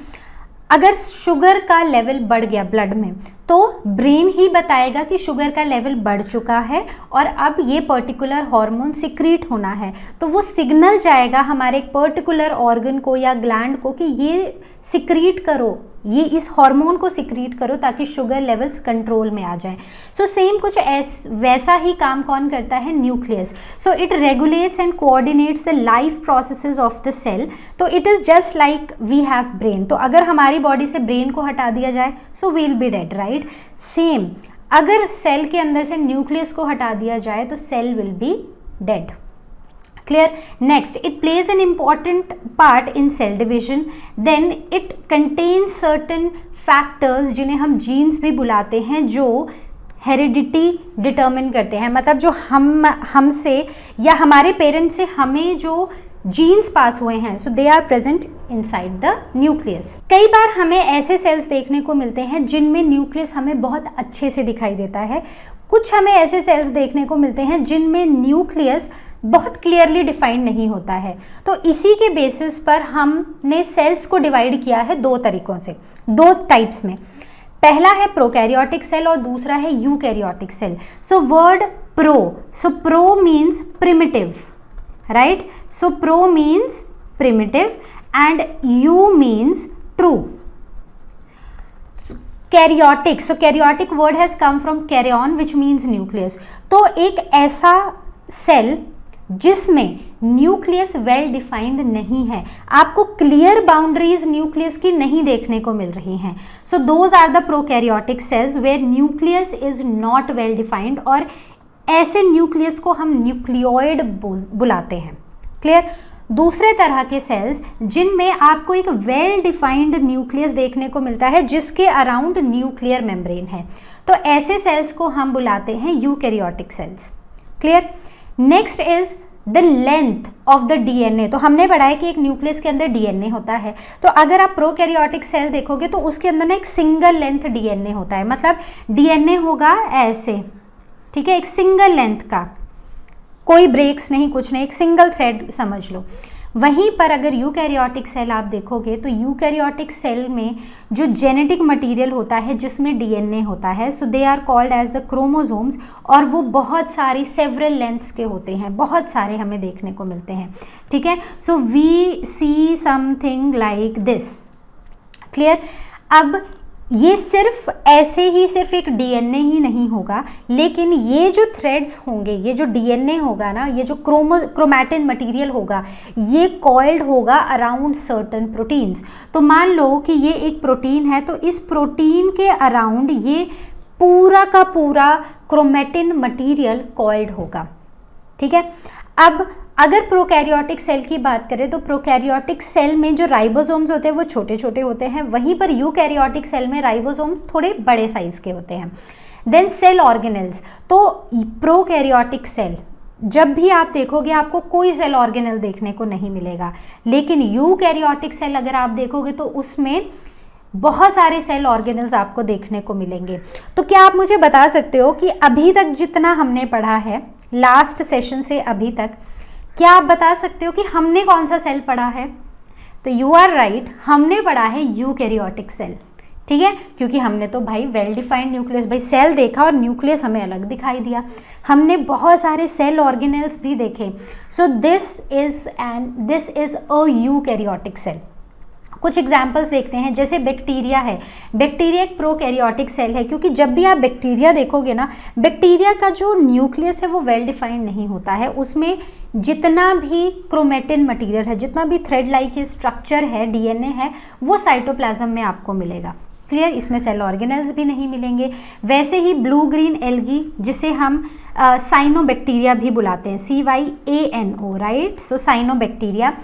अगर शुगर का लेवल बढ़ गया ब्लड में तो ब्रेन ही बताएगा कि शुगर का लेवल बढ़ चुका है और अब ये पर्टिकुलर हार्मोन सिक्रीट होना है, तो वो सिग्नल जाएगा हमारे एक पर्टिकुलर ऑर्गन को या ग्लैंड को कि ये सिक्रीट करो, ये इस हार्मोन को सिक्रीट करो ताकि शुगर लेवल्स कंट्रोल में आ जाएं। सो सेम कुछ वैसा ही काम कौन करता है? Nucleus. So it regulates and coordinates the life processes of the cell. तो it is just like we have brain. तो अगर हमारी बॉडी से ब्रेन को हटा दिया जाए so we'll be dead, right? Same अगर सेल के अंदर से न्यूक्लियस को हटा दिया जाए तो cell will be dead. Clear? Next, it plays an important part in cell division. Then it contains certain factors जिन्हें हम genes भी बुलाते हैं, जो हेरिडिटी डिटर्मिन करते हैं। मतलब जो हमसे या हमारे पेरेंट्स से हमें जो जीन्स पास हुए हैं, so they are present inside the nucleus. कई बार हमें ऐसे सेल्स देखने को मिलते हैं जिनमें न्यूक्लियस हमें बहुत अच्छे से दिखाई देता है। कुछ हमें ऐसे सेल्स देखने को मिलते हैं जिनमें न्यूक्लियस बहुत क्लियरली डिफाइंड नहीं होता है। तो इसी के बेसिस पर हमने सेल्स को डिवाइड किया है दो तरीकों से, दो टाइप्स में। पहला है प्रोकैरियोटिक सेल और दूसरा है eukaryotic cell. So word pro, so pro means primitive, right? So pro means primitive and eu means true. Karyotic, so karyotic word has come from karyon which means nucleus. तो एक ऐसा cell जिसमें nucleus well defined नहीं है, आपको clear boundaries nucleus की नहीं देखने को मिल रही हैं। So those are the prokaryotic cells where nucleus is not well defined, और ऐसे न्यूक्लियस को हम न्यूक्लियोइड बुलाते हैं। क्लियर? दूसरे तरह के सेल्स जिनमें आपको एक वेल डिफाइंड न्यूक्लियस देखने को मिलता है जिसके अराउंड न्यूक्लियर मेम्ब्रेन है, तो ऐसे सेल्स को हम बुलाते हैं eukaryotic cells. Clear? Next is the length of the DNA. तो हमने पढ़ा है कि एक न्यूक्लियस के अंदर डीएनए होता है, तो अगर आप प्रोकैरियोटिक सेल देखोगे तो उसके अंदर ना एक सिंगल लेंथ डीएनए होता है। मतलब डीएनए होगा ऐसे, ठीक है, एक सिंगल लेंथ का, कोई ब्रेक्स नहीं, कुछ नहीं, एक सिंगल थ्रेड समझ लो। वहीं पर अगर यूकैरियोटिक सेल आप देखोगे तो यूकैरियोटिक सेल में जो जेनेटिक मटेरियल होता है जिसमें डीएनए होता है, so they are called as the chromosomes, और वो बहुत सारी सेवरल लेंथ्स के होते हैं, बहुत सारे हमें देखने को मिलते हैं। ठीक है? So we see something like this. Clear? अब ये सिर्फ ऐसे ही सिर्फ एक डीएनए ही नहीं होगा, लेकिन ये जो थ्रेड्स होंगे, ये जो डीएनए होगा ना, ये जो क्रोमैटिन मटेरियल होगा, ये कॉइल्ड होगा अराउंड सर्टेन प्रोटीन्स। तो मान लो कि ये एक प्रोटीन है, तो इस प्रोटीन के अराउंड ये पूरा का पूरा क्रोमैटिन मटेरियल कॉइल्ड होगा। ठीक है? अब अगर प्रोकैरियोटिक सेल की बात करें तो प्रोकैरियोटिक सेल में जो राइबोसोम्स होते हैं वो छोटे छोटे होते हैं, वहीं पर यूकैरियोटिक सेल में राइबोसोम्स थोड़े बड़े साइज के होते हैं। देन सेल ऑर्गेनेल्स, तो प्रोकैरियोटिक सेल जब भी आप देखोगे आपको कोई सेल ऑर्गेनेल देखने को नहीं मिलेगा, लेकिन यूकैरियोटिक सेल अगर आप देखोगे तो उसमें बहुत सारे सेल ऑर्गेनल्स आपको देखने को मिलेंगे। तो क्या आप मुझे बता सकते हो कि अभी तक जितना हमने पढ़ा है, लास्ट सेशन से अभी तक, क्या आप बता सकते हो कि हमने कौन सा सेल पढ़ा है? तो यू आर राइट, हमने पढ़ा है यूकैरियोटिक सेल। ठीक है? क्योंकि हमने तो भाई वेल डिफाइंड न्यूक्लियस, भाई सेल देखा और न्यूक्लियस हमें अलग दिखाई दिया। हमने बहुत सारे सेल ऑर्गेनेल्स भी देखे। So this is a eukaryotic cell. कुछ एग्जाम्पल्स देखते हैं, जैसे बैक्टीरिया है। बैक्टीरिया एक प्रोकैरियोटिक सेल है, क्योंकि जब भी आप बैक्टीरिया देखोगे ना, बैक्टीरिया का जो न्यूक्लियस है वो वेल डिफाइंड नहीं होता है। उसमें जितना भी क्रोमैटिन मटेरियल है, जितना भी थ्रेड लाइक स्ट्रक्चर है, डीएनए है, वो साइटोप्लाज्म में आपको मिलेगा। क्लियर? इसमें सेल ऑर्गेनेल्स भी नहीं मिलेंगे। वैसे ही ब्लू ग्रीन एल्गी, जिसे हम साइनोबैक्टीरिया भी बुलाते हैं, CYANO, राइट? सो साइनोबैक्टीरिया।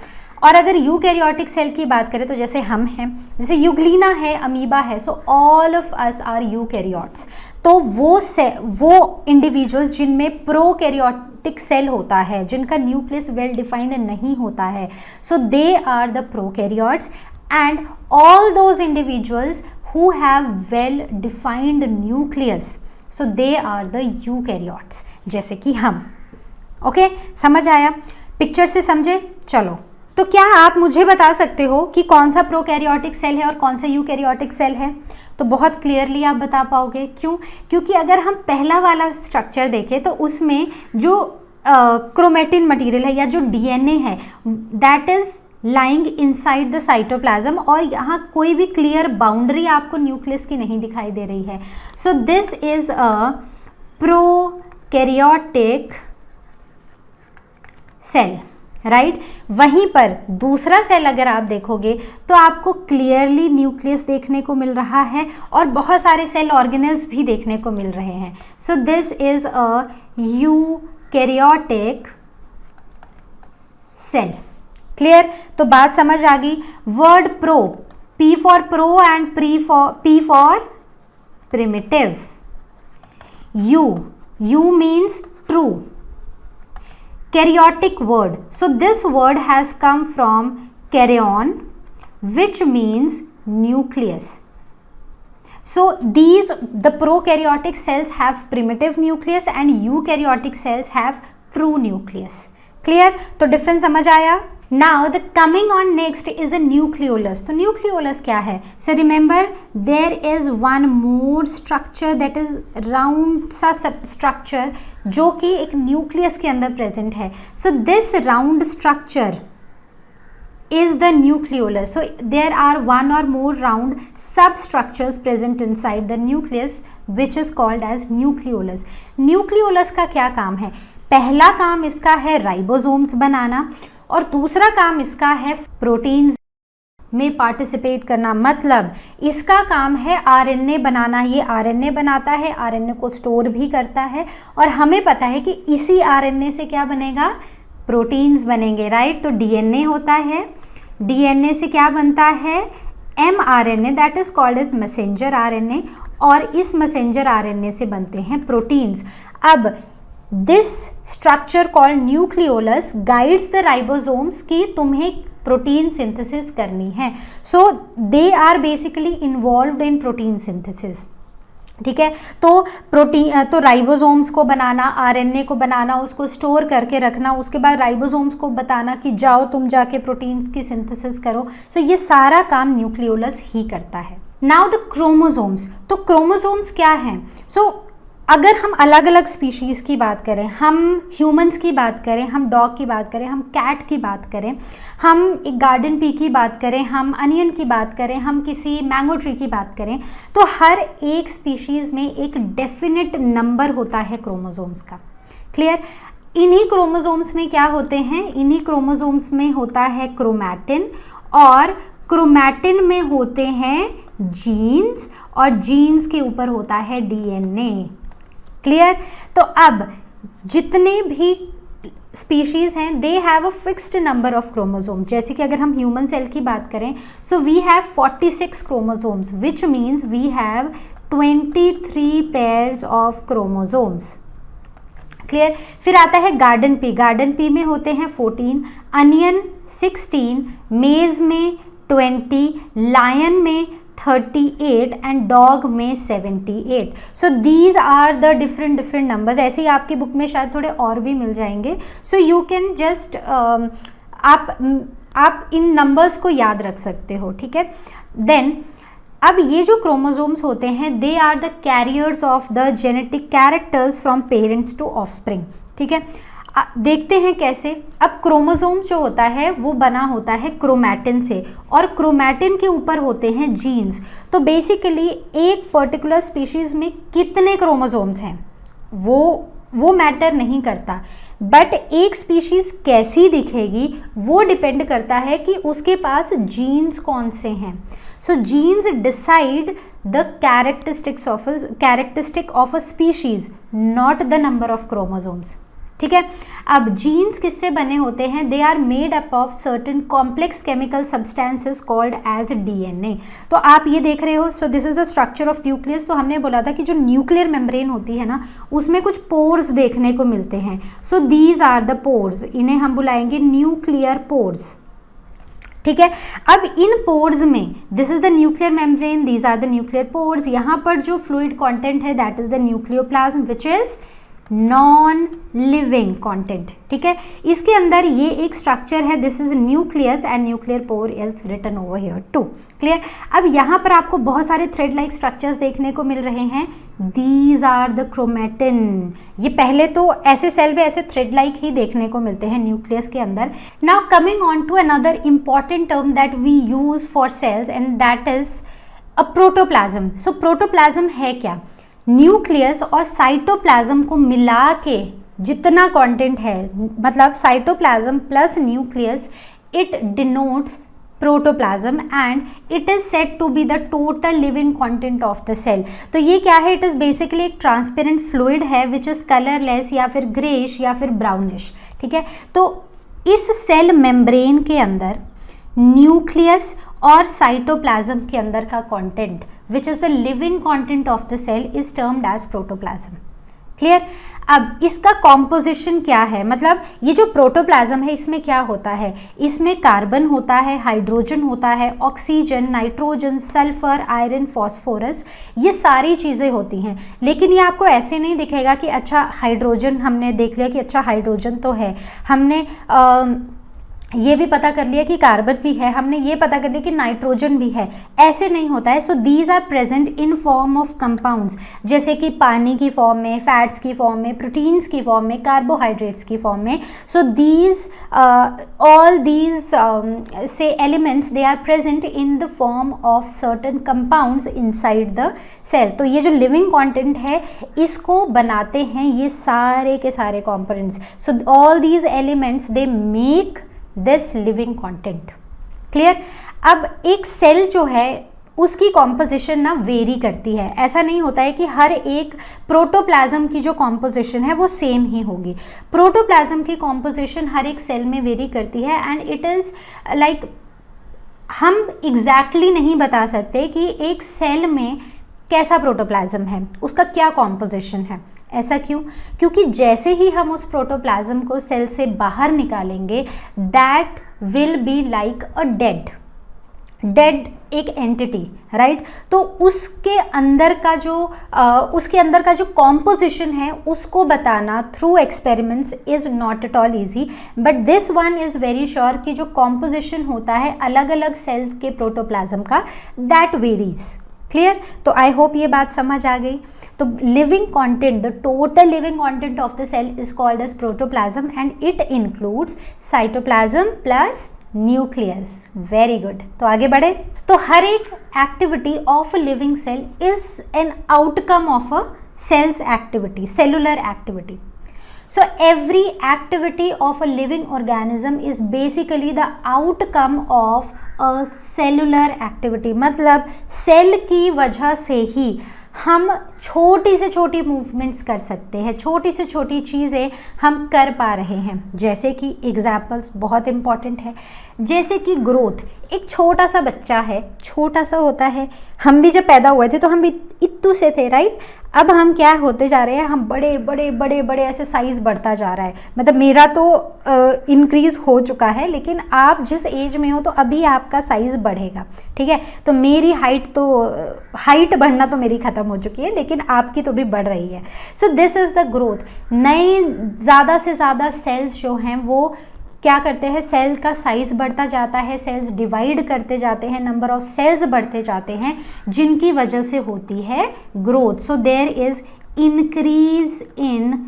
और अगर यूकैरियोटिक सेल की बात करें तो जैसे हम हैं, जैसे यूग्लिना है, अमीबा है, so all of us are eukaryotes. तो वो इंडिविजुअल्स जिनमें प्रोकैरियोटिक सेल होता है, जिनका न्यूक्लियस वेल डिफाइंड नहीं होता है, so they are the prokaryotes, and all those individuals who have well defined nucleus, so they are the eukaryotes, जैसे कि हम। ओके? समझ आया? पिक्चर से समझे? चलो, तो क्या आप मुझे बता सकते हो कि कौन सा प्रोकैरियोटिक सेल है और कौन सा यूकैरियोटिक सेल है? तो बहुत क्लियरली आप बता पाओगे। क्यों? क्योंकि अगर हम पहला वाला स्ट्रक्चर देखें तो उसमें जो क्रोमेटिन मटेरियल है या जो डीएनए है that is lying inside the cytoplasm, और यहाँ कोई भी क्लियर बाउंड्री आपको न्यूक्लियस की नहीं दिखाई दे रही है। So this is a prokaryotic cell, right. वहीं पर दूसरा सेल अगर आप देखोगे तो आपको क्लियरली न्यूक्लियस देखने को मिल रहा है और बहुत सारे सेल ऑर्गेनेल्स भी देखने को मिल रहे हैं। So this is a eukaryotic cell. Clear? तो बात समझ आ गई। Word pro, P for pro and P for primitive. Eu means true. Karyotic word. So this word has come from karyon, which means nucleus. So the prokaryotic cells have primitive nucleus and eukaryotic cells have true nucleus. Clear? तो difference समझ आया? Now the coming on next is a nucleolus. तो nucleolus क्या है? So remember there is one more structure that is round सा structure जो कि एक nucleus के अंदर present है. So this round structure is the nucleolus. So there are one or more round substructures present inside the nucleus which is called as nucleolus. Nucleolus का क्या काम है? पहला काम इसका है राइबोसोम्स बनाना और दूसरा काम इसका है प्रोटीन्स में पार्टिसिपेट करना। मतलब इसका काम है आरएनए बनाना। ये आरएनए बनाता है, आरएनए को स्टोर भी करता है और हमें पता है कि इसी आरएनए से क्या बनेगा? प्रोटीन्स बनेंगे, राइट। तो डीएनए होता है, डीएनए से क्या बनता है? MRNA, that is called as messenger RNA, और इस मैसेंजर आरएनए से बनते हैं प्रोटीन्स। अब this structure called nucleolus guides the ribosomes कि तुम्हें प्रोटीन सिंथेसिस करनी है। So they are basically involved in protein synthesis. ठीक है, तो तो राइबोसोम्स को बनाना, आरएनए को बनाना, उसको स्टोर करके रखना, उसके बाद राइबोसोम्स को बताना कि जाओ तुम जाके प्रोटीन्स की सिंथेसिस करो। सो ये सारा काम न्यूक्लियोलस ही करता है। Now the chromosomes. तो क्रोमोसोम्स क्या हैं? सो अगर हम अलग अलग स्पीशीज़ की बात करें, हम ह्यूमंस की बात करें, हम डॉग की बात करें, हम कैट की बात करें, हम एक गार्डन पी की बात करें, हम अनियन की बात करें, हम किसी मैंगो ट्री की बात करें, तो हर एक स्पीशीज़ में एक डेफिनेट नंबर होता है क्रोमोसोम्स का। क्लियर? इन्हीं क्रोमोसोम्स में क्या होते हैं? इन्हीं क्रोमोसोम्स में होता है क्रोमैटिन, और क्रोमैटिन में होते हैं जीन्स, और जीन्स के ऊपर होता है डीएनए। क्लियर? तो अब जितने भी स्पीशीज़ हैं they have a fixed number of chromosome. जैसे कि अगर हम ह्यूमन सेल की बात करें, so we have 46 chromosomes which means we have 23 pairs of chromosomes. Clear? फिर आता है गार्डन पी। गार्डन पी में होते हैं 14, अनियन 16, मेज में 20, लायन में 38 एंड डॉग में 78। So these are the different numbers. ऐसे ही आपकी बुक में शायद थोड़े और भी मिल जाएंगे। सो यू कैन जस्ट आप इन नंबर्स को याद रख सकते हो। ठीक है, देन अब ये जो क्रोमोसोम्स होते हैं they are the carriers of the genetic characters from parents to offspring. ठीक है, देखते हैं कैसे। अब क्रोमोसोम्स जो होता है वो बना होता है क्रोमैटिन से, और क्रोमैटिन के ऊपर होते हैं जीन्स। तो बेसिकली एक पर्टिकुलर स्पीशीज़ में कितने क्रोमोसोम्स हैं वो मैटर नहीं करता, बट एक स्पीशीज़ कैसी दिखेगी वो डिपेंड करता है कि उसके पास जीन्स कौन से हैं। So genes decide the characteristic of a species, not the number of chromosomes. ठीक है, अब जीन्स किससे बने होते हैं? They are made up of certain complex chemical substances called as DNA. तो आप ये देख रहे हो, so this is the structure of nucleus. तो हमने बोला था कि जो न्यूक्लियर मेम्ब्रेन होती है ना, उसमें कुछ पोर्स देखने को मिलते हैं। So these are the pores, इन्हें हम बुलाएंगे न्यूक्लियर पोर्स। ठीक है, अब इन पोर्स में this is the nuclear membrane, these are the nuclear pores. यहाँ पर जो फ्लूइड कंटेंट है that is the nucleoplasm which is non living content, ठीक है। इसके अंदर ये एक स्ट्रक्चर है, this is nucleus and nuclear pore is written over here too, clear. अब यहाँ पर आपको बहुत सारे थ्रेड लाइक स्ट्रक्चर्स देखने को मिल रहे हैं, दीज आर द क्रोमेटिन। ये पहले तो ऐसे सेल में ऐसे थ्रेड लाइक ही देखने को मिलते हैं न्यूक्लियस के अंदर। Now coming on to another important term that we use for cells and that is a protoplasm. So protoplasm है क्या? न्यूक्लियस और साइटोप्लाज्म को मिला के जितना कंटेंट है, मतलब cytoplasm plus nucleus, it denotes protoplasm and it is said to be the total living content of the cell. तो ये क्या है? इट इज बेसिकली एक ट्रांसपेरेंट फ्लूइड है विच इज कलरलेस या फिर ग्रेश या फिर ब्राउनिश, ठीक है। तो इस सेल मेम्ब्रेन के अंदर न्यूक्लियस और साइटोप्लाज्म के अंदर का content which is the living content of the cell is termed as protoplasm, clear. अब इसका कॉम्पोजिशन क्या है? मतलब ये जो प्रोटोप्लाज्म है इसमें क्या होता है? इसमें कार्बन होता है, हाइड्रोजन होता है, oxygen, nitrogen, sulphur, iron, phosphorus, ये सारी चीज़ें होती हैं। लेकिन ये आपको ऐसे नहीं दिखेगा कि अच्छा हाइड्रोजन हमने देख लिया कि अच्छा हाइड्रोजन तो है, हमने ये भी पता कर लिया कि कार्बन भी है, हमने ये पता कर लिया कि नाइट्रोजन भी है, ऐसे नहीं होता है। So these are present in form of compounds, जैसे कि पानी की फॉर्म में, फैट्स की फॉर्म में, प्रोटीन्स की फॉर्म में, कार्बोहाइड्रेट्स की फॉर्म में। सो दीज ऑल दीज से elements they are present in the form of certain compounds inside the cell. तो ये जो लिविंग कंटेंट है इसको बनाते हैं ये सारे के सारे components. So all these elements they make this living content, clear. अब एक सेल जो है उसकी कॉम्पोजिशन ना वेरी करती है, ऐसा नहीं होता है कि हर एक प्रोटोप्लाज्म की जो कॉम्पोजिशन है वो सेम ही होगी। प्रोटोप्लाज्म की कॉम्पोजिशन हर एक सेल में वेरी करती है एंड इट इज़ लाइक हम एग्जैक्टली नहीं बता सकते कि एक सेल में कैसा प्रोटोप्लाज्म है, उसका क्या कॉम्पोजिशन है। ऐसा क्यों? क्योंकि जैसे ही हम उस प्रोटोप्लाज्म को सेल से बाहर निकालेंगे that will be like a dead एक एंटिटी, राइट। तो उसके अंदर का जो कॉम्पोजिशन है उसको बताना through experiments is not at all easy, but this one is very sure कि जो कॉम्पोजिशन होता है अलग अलग सेल्स के प्रोटोप्लाज्म का दैट वेरीज, क्लियर। तो आई होप ये बात समझ आ गई। तो living content, the total living content of the cell is called as protoplasm and it includes cytoplasm plus nucleus. Very good. तो आगे बढ़े। तो हर एक activity of a living cell is an outcome of a cell's activity, cellular activity. So every activity of a living organism is basically the outcome of a cellular activity. मतलब cell की वजह से ही हम छोटी से छोटी मूवमेंट्स कर सकते हैं, छोटी से छोटी चीज़ें हम कर पा रहे हैं. जैसे कि एग्जाम्पल्स बहुत इम्पॉर्टेंट है, जैसे कि ग्रोथ. एक छोटा सा बच्चा है, छोटा सा होता है. हम भी जब पैदा हुए थे तो हम भी इत्तू से थे, राइट. अब हम क्या होते जा रहे हैं, हम बड़े बड़े बड़े बड़े ऐसे साइज़ बढ़ता जा रहा है. मतलब मेरा तो इंक्रीज़ हो चुका है, लेकिन आप जिस एज में हो तो अभी आपका साइज़ बढ़ेगा, ठीक है. तो मेरी हाइट बढ़ना तो मेरी ख़त्म हो चुकी है, लेकिन आपकी तो भी बढ़ रही है. So this is the growth. नए ज़्यादा से ज़्यादा सेल्स जो हैं वो क्या करते हैं, सेल का साइज़ बढ़ता जाता है, सेल्स डिवाइड करते जाते हैं, नंबर ऑफ सेल्स बढ़ते जाते हैं, जिनकी वजह से होती है growth. So there is increase in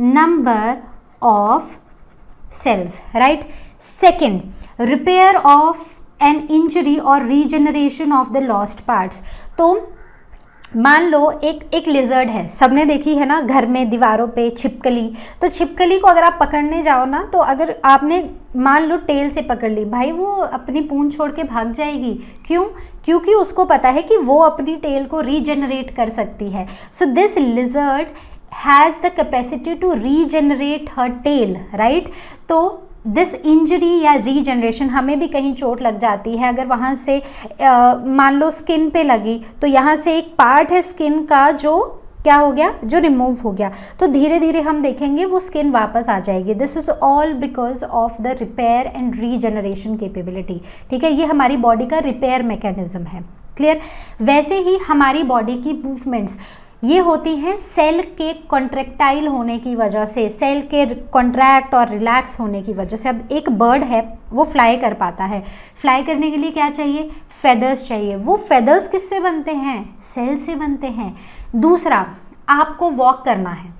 number of cells, right. Second, repair of an injury और regeneration of the lost parts. तो मान लो एक लिजर्ड है, सबने देखी है ना घर में दीवारों पे छिपकली. तो छिपकली को अगर आप पकड़ने जाओ ना, तो अगर आपने मान लो टेल से पकड़ ली, भाई वो अपनी पूंछ छोड़ के भाग जाएगी. क्यों? क्योंकि उसको पता है कि वो अपनी टेल को रीजनरेट कर सकती है. So this lizard has the capacity to regenerate her tail, right. तो दिस इंजरी या रीजनरेशन, हमें भी कहीं चोट लग जाती है, अगर वहाँ से मान लो स्किन पे लगी, तो यहाँ से एक पार्ट है स्किन का जो क्या हो गया, जो रिमूव हो गया. तो धीरे धीरे हम देखेंगे वो स्किन वापस आ जाएगी. This is all because of the repair and regeneration capability, ठीक है. ये हमारी बॉडी का रिपेयर मैकेनिज्म है, क्लियर. वैसे ही हमारी बॉडी की मूवमेंट्स, ये होती हैं सेल के कॉन्ट्रैक्टाइल होने की वजह से, सेल के कॉन्ट्रैक्ट और रिलैक्स होने की वजह से। अब एक बर्ड है वो फ्लाई कर पाता है, फ्लाई करने के लिए क्या चाहिए, फेदर्स चाहिए। वो फेदर्स किससे बनते हैं, सेल से बनते हैं। दूसरा, आपको वॉक करना है,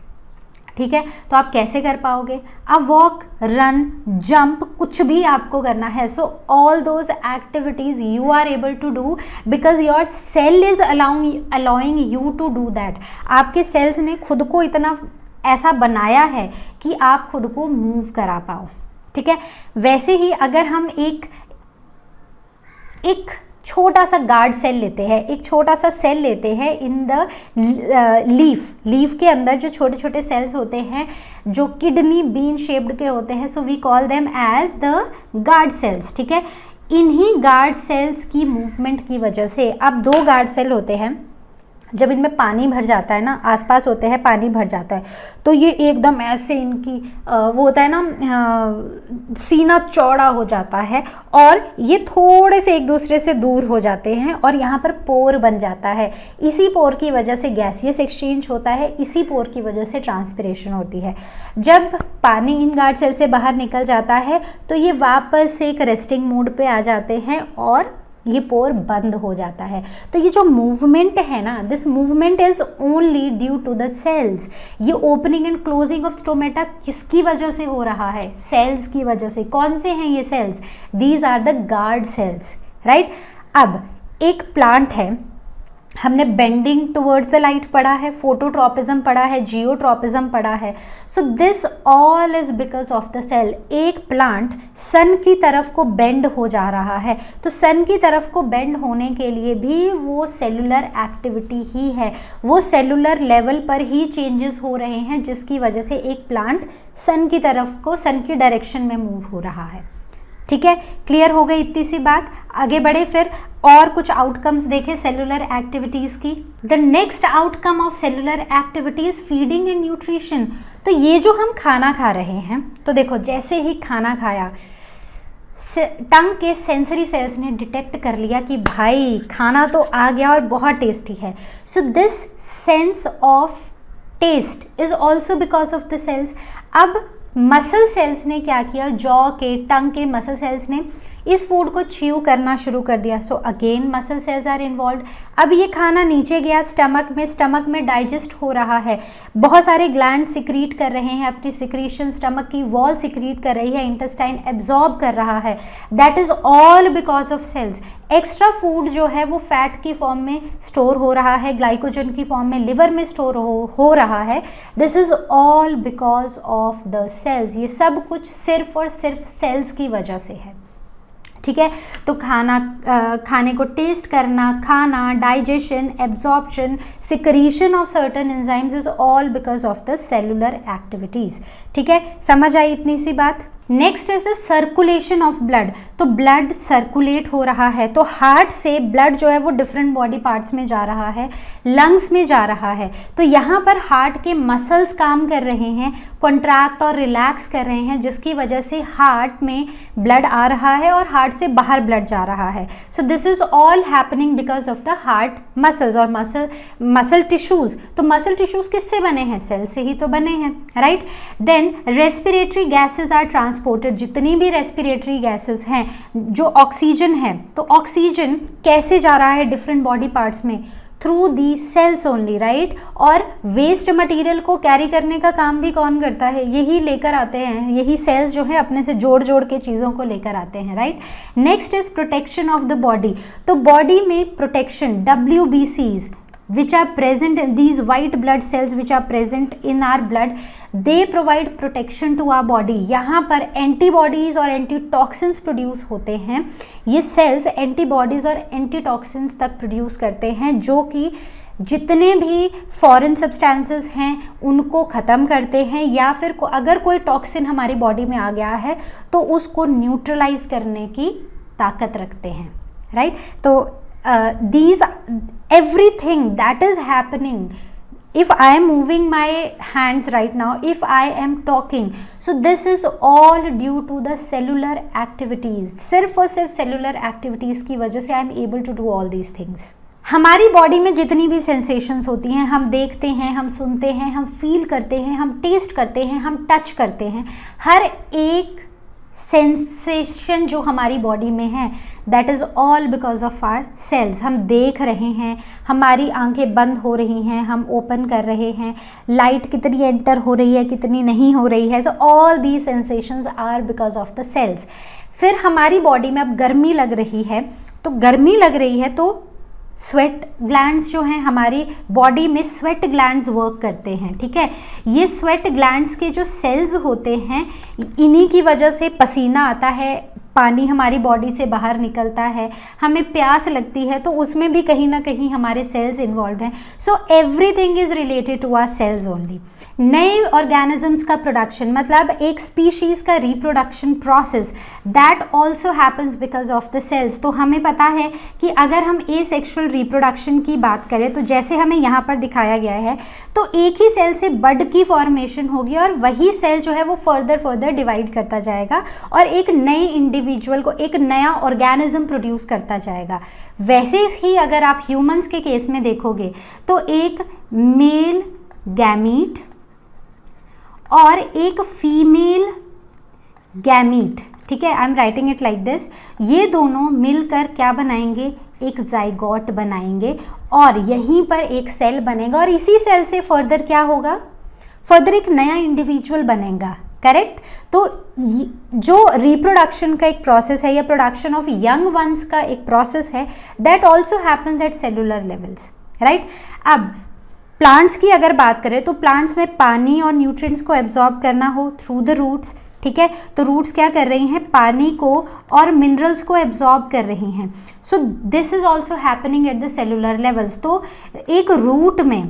ठीक है, तो आप कैसे कर पाओगे, अब वॉक, रन, जंप, कुछ भी आपको करना है। So all those activities you are able to do because your cell is allowing you to do that. आपके सेल्स ने खुद को इतना ऐसा बनाया है कि आप खुद को मूव करा पाओ, ठीक है। वैसे ही अगर हम एक छोटा सा गार्ड सेल लेते हैं, एक छोटा सा सेल लेते हैं इन द लीफ के अंदर जो छोटे छोटे सेल्स होते हैं जो किडनी बीन शेप्ड के होते हैं, so we call them as the guard cells, ठीक है। इन्हीं गार्ड सेल्स की मूवमेंट की वजह से, अब 2 गार्ड सेल होते हैं, जब इनमें पानी भर जाता है ना, आसपास होते हैं, पानी भर जाता है, तो ये एकदम ऐसे इनकी वो होता है ना, सीना चौड़ा हो जाता है और ये थोड़े से एक दूसरे से दूर हो जाते हैं और यहाँ पर पोर बन जाता है। इसी पोर की वजह से गैसियस एक्सचेंज होता है, इसी पोर की वजह से ट्रांसपिरेशन होती है। जब पानी इन गार्ड सेल से बाहर निकल जाता है तो ये वापस एक रेस्टिंग मोड पे आ जाते हैं और ये पोर बंद हो जाता है। तो ये जो मूवमेंट है ना, this movement is only due to the cells. ये opening and closing of stomata किसकी वजह से हो रहा है, सेल्स की वजह से। कौन से हैं ये cells, these are the guard cells, right. अब एक प्लांट है, हमने बेंडिंग टुवर्ड्स द लाइट पढ़ा है, फोटोट्रॉपिज्म पढ़ा है, जियोट्रॉपिज्म पढ़ा है। So this all is because of the cell. एक प्लांट सन की तरफ को बेंड हो जा रहा है, तो सन की तरफ को बेंड होने के लिए भी वो सेलुलर एक्टिविटी ही है, वो सेलुलर लेवल पर ही चेंजेस हो रहे हैं जिसकी वजह से एक प्लांट सन की तरफ को, सन की डायरेक्शन में मूव हो रहा है, ठीक है। क्लियर हो गई इतनी सी बात। आगे बढ़े फिर और कुछ आउटकम्स देखें सेलुलर एक्टिविटीज़ की। The next outcome of cellular activities feeding and nutrition. तो ये जो हम खाना खा रहे हैं, तो देखो जैसे ही खाना खाया, टंग के सेंसरी सेल्स ने डिटेक्ट कर लिया कि भाई खाना तो आ गया और बहुत टेस्टी है। So this sense of taste is also because of the cells. अब मसल सेल्स ने क्या किया, जॉ के, टंग के मसल सेल्स ने इस फूड को च्यू करना शुरू कर दिया। So again muscle cells are involve. अब ये खाना नीचे गया स्टमक में डाइजेस्ट हो रहा है, बहुत सारे ग्लैंड सिक्रीट कर रहे हैं अपनी सिक्रीशन, स्टमक की वॉल सिक्रीट कर रही है, इंटेस्टाइन एब्जॉर्ब कर रहा है। That is all because of cells. Extra food जो है वो फैट की फॉर्म में स्टोर हो रहा है, ग्लाइकोजन की फॉर्म में लिवर में स्टोर हो रहा है। This is all because of the cells. ये सब कुछ सिर्फ और सिर्फ सेल्स की वजह से है, ठीक है। तो खाने को टेस्ट करना, खाना, digestion, absorption, secretion of certain enzymes is all because of the cellular activities, ठीक है। समझ आई इतनी सी बात। Next is the circulation of blood. तो ब्लड सर्कुलेट हो रहा है, तो हार्ट से ब्लड जो है वो डिफरेंट बॉडी पार्ट्स में जा रहा है, लंग्स में जा रहा है। तो यहाँ पर हार्ट के मसल्स काम कर रहे हैं, कॉन्ट्रैक्ट और रिलैक्स कर रहे हैं, जिसकी वजह से हार्ट में ब्लड आ रहा है और हार्ट से बाहर ब्लड जा रहा है। So this is all happening because of the heart muscles और मसल टिश्यूज। तो मसल टिश्यूज किससे बने हैं, सेल से ही तो बने हैं, right. Then respiratory gases are transported. जितनी भी रेस्पिरेटरी गैसेस हैं, जो ऑक्सीजन है, तो ऑक्सीजन कैसे जा रहा है डिफरेंट बॉडी पार्ट्स में, through the sales only, right. और वेस्ट मटेरियल को कैरी करने का काम भी कौन करता है, यही लेकर आते हैं, यही सेल्स जो है अपने से जोड़ जोड़ के चीज़ों को लेकर आते हैं, right. Next is protection of the body. तो बॉडी में protection, WBCs which are present in these white blood cells which are present in our blood, they provide protection to our body। यहाँ पर एंटीबॉडीज और antitoxins produce होते हैं। ये sales antibodies और antitoxins तक प्रोड्यूस करते हैं, जो कि जितने भी फॉरेन सब्सटेंसेस हैं उनको ख़त्म करते हैं, या फिर अगर कोई टॉक्सिन हमारी बॉडी में आ गया है तो उसको न्यूट्रलाइज करने की ताकत रखते हैं, राइट। तो these everything that is happening, if I am moving my hands right now, if I am talking, so this is all due to the cellular activities। सिर्फ और सिर्फ cellular activities की वजह से I am able to do all these things। हमारी body में जितनी भी सेंसेशंस होती हैं, हम देखते हैं, हम सुनते हैं, हम फील करते हैं, हम टेस्ट करते हैं, हम टच करते हैं, हर एक सेंसेशन जो हमारी बॉडी में है that is all because of our cells. हम देख रहे हैं, हमारी आंखें बंद हो रही हैं, हम ओपन कर रहे हैं, लाइट कितनी एंटर हो रही है, कितनी नहीं हो रही है, so all the sensations are because of the cells. फिर हमारी बॉडी में अब गर्मी लग रही है, तो गर्मी लग रही है तो स्वेट ग्लैंड्स जो हैं हमारी बॉडी में, स्वेट ग्लैंड्स वर्क करते हैं, ठीक है। ये स्वेट ग्लैंड्स के जो सेल्स होते हैं, इन्हीं की वजह से पसीना आता है, पानी हमारी बॉडी से बाहर निकलता है, हमें प्यास लगती है, तो उसमें भी कहीं ना कहीं हमारे सेल्स इन्वॉल्व हैं। So everything is related to our cells only. नए ऑर्गेनिजम्स का प्रोडक्शन, मतलब एक स्पीशीज़ का reproduction process, that also happens because of the cells. तो हमें पता है कि अगर हम एसेक्सुअल रिप्रोडक्शन की बात करें तो जैसे हमें यहाँ पर दिखाया गया है, तो एक ही सेल से बड की फॉर्मेशन होगी और वही सेल जो है वो फर्दर डिवाइड करता जाएगा और एक नए इंडिविजुअल को, एक नया ऑर्गेनिज्म प्रोड्यूस करता जाएगा। वैसे ही अगर आप ह्यूमंस के केस में देखोगे तो एक मेल गैमीट और एक फीमेल गैमीट, ठीक है, I am writing it like this, ये दोनों मिलकर क्या बनाएंगे, एक जाइगोट बनाएंगे और यहीं पर एक सेल बनेगा और इसी सेल से फर्दर क्या होगा, फर्दर एक नया इंडिविजुअल बनेगा, करेक्ट। तो जो रिप्रोडक्शन का एक प्रोसेस है या प्रोडक्शन ऑफ यंग वंस का एक प्रोसेस है, that also happens at cellular levels, right. अब प्लांट्स की अगर बात करें तो प्लांट्स में पानी और न्यूट्रिएंट्स को एब्जॉर्ब करना हो थ्रू द रूट्स, ठीक है, तो रूट्स क्या कर रही हैं, पानी को और मिनरल्स को एब्जॉर्ब कर रही हैं। So this is also happening at the cellular levels. तो एक रूट में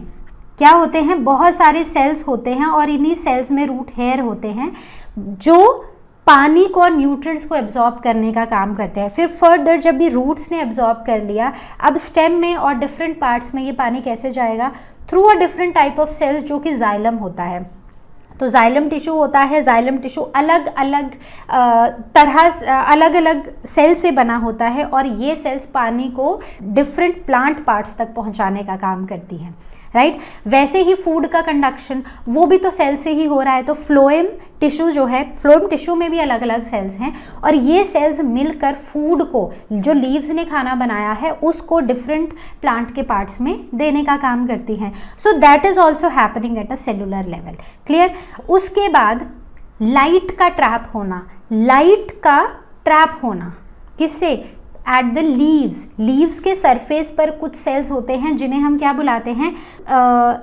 क्या होते हैं, बहुत सारे सेल्स होते हैं और इन्हीं सेल्स में रूट हेयर होते हैं जो पानी को और न्यूट्रिएंट्स को एब्जॉर्ब करने का काम करते हैं। फिर फर्दर जब भी रूट्स ने एब्जॉर्ब कर लिया, अब स्टेम में और डिफरेंट पार्ट्स में ये पानी कैसे जाएगा, through a different type of cells जो कि जाइलम होता है। तो जाइलम टिश्यू होता है, जाइलम टिश्यू अलग अलग अलग अलग सेल से बना होता है और ये सेल्स पानी को डिफरेंट प्लांट पार्ट्स तक पहुंचाने का काम करती हैं, राइट। वैसे ही फूड का कंडक्शन वो भी तो सेल से ही हो रहा है। तो फ्लोएम टिश्यू जो है, फ्लोएम टिश्यू में भी अलग अलग सेल्स हैं और ये सेल्स मिलकर फूड को, जो लीव्स ने खाना बनाया है उसको डिफरेंट प्लांट के पार्ट्स में देने का काम करती हैं। सो that is also happening at a cellular level, clear. उसके बाद लाइट का ट्रैप होना, लाइट का ट्रैप होना किससे, एट द लीव्स के सरफेस पर कुछ सेल्स होते हैं जिन्हें हम क्या बुलाते हैं,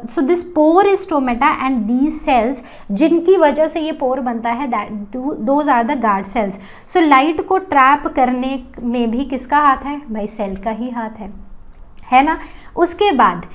so this pore is stomata and these cells, जिनकी वजह से ये पोर बनता है, those are the guard cells. So light को ट्रैप करने में भी किसका हाथ है, भाई सेल का ही हाथ है ना। उसके बाद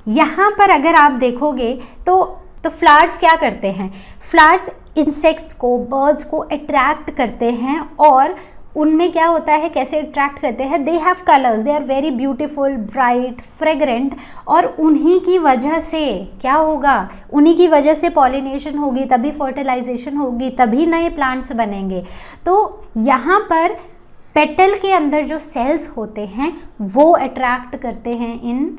यहाँ पर अगर आप देखोगे तो फ्लावर्स क्या करते हैं, फ्लावर्स इंसेक्ट्स को, बर्ड्स को अट्रैक्ट करते हैं और उनमें क्या होता है, कैसे अट्रैक्ट करते हैं, they have colours, they are very beautiful, bright, fragrant, और उन्हीं की वजह से क्या होगा, उन्हीं की वजह से पॉलिनेशन होगी, तभी फर्टिलाइजेशन होगी, तभी नए प्लांट्स बनेंगे। तो यहाँ पर पेटल के अंदर जो सेल्स होते हैं वो अट्रैक्ट करते हैं इन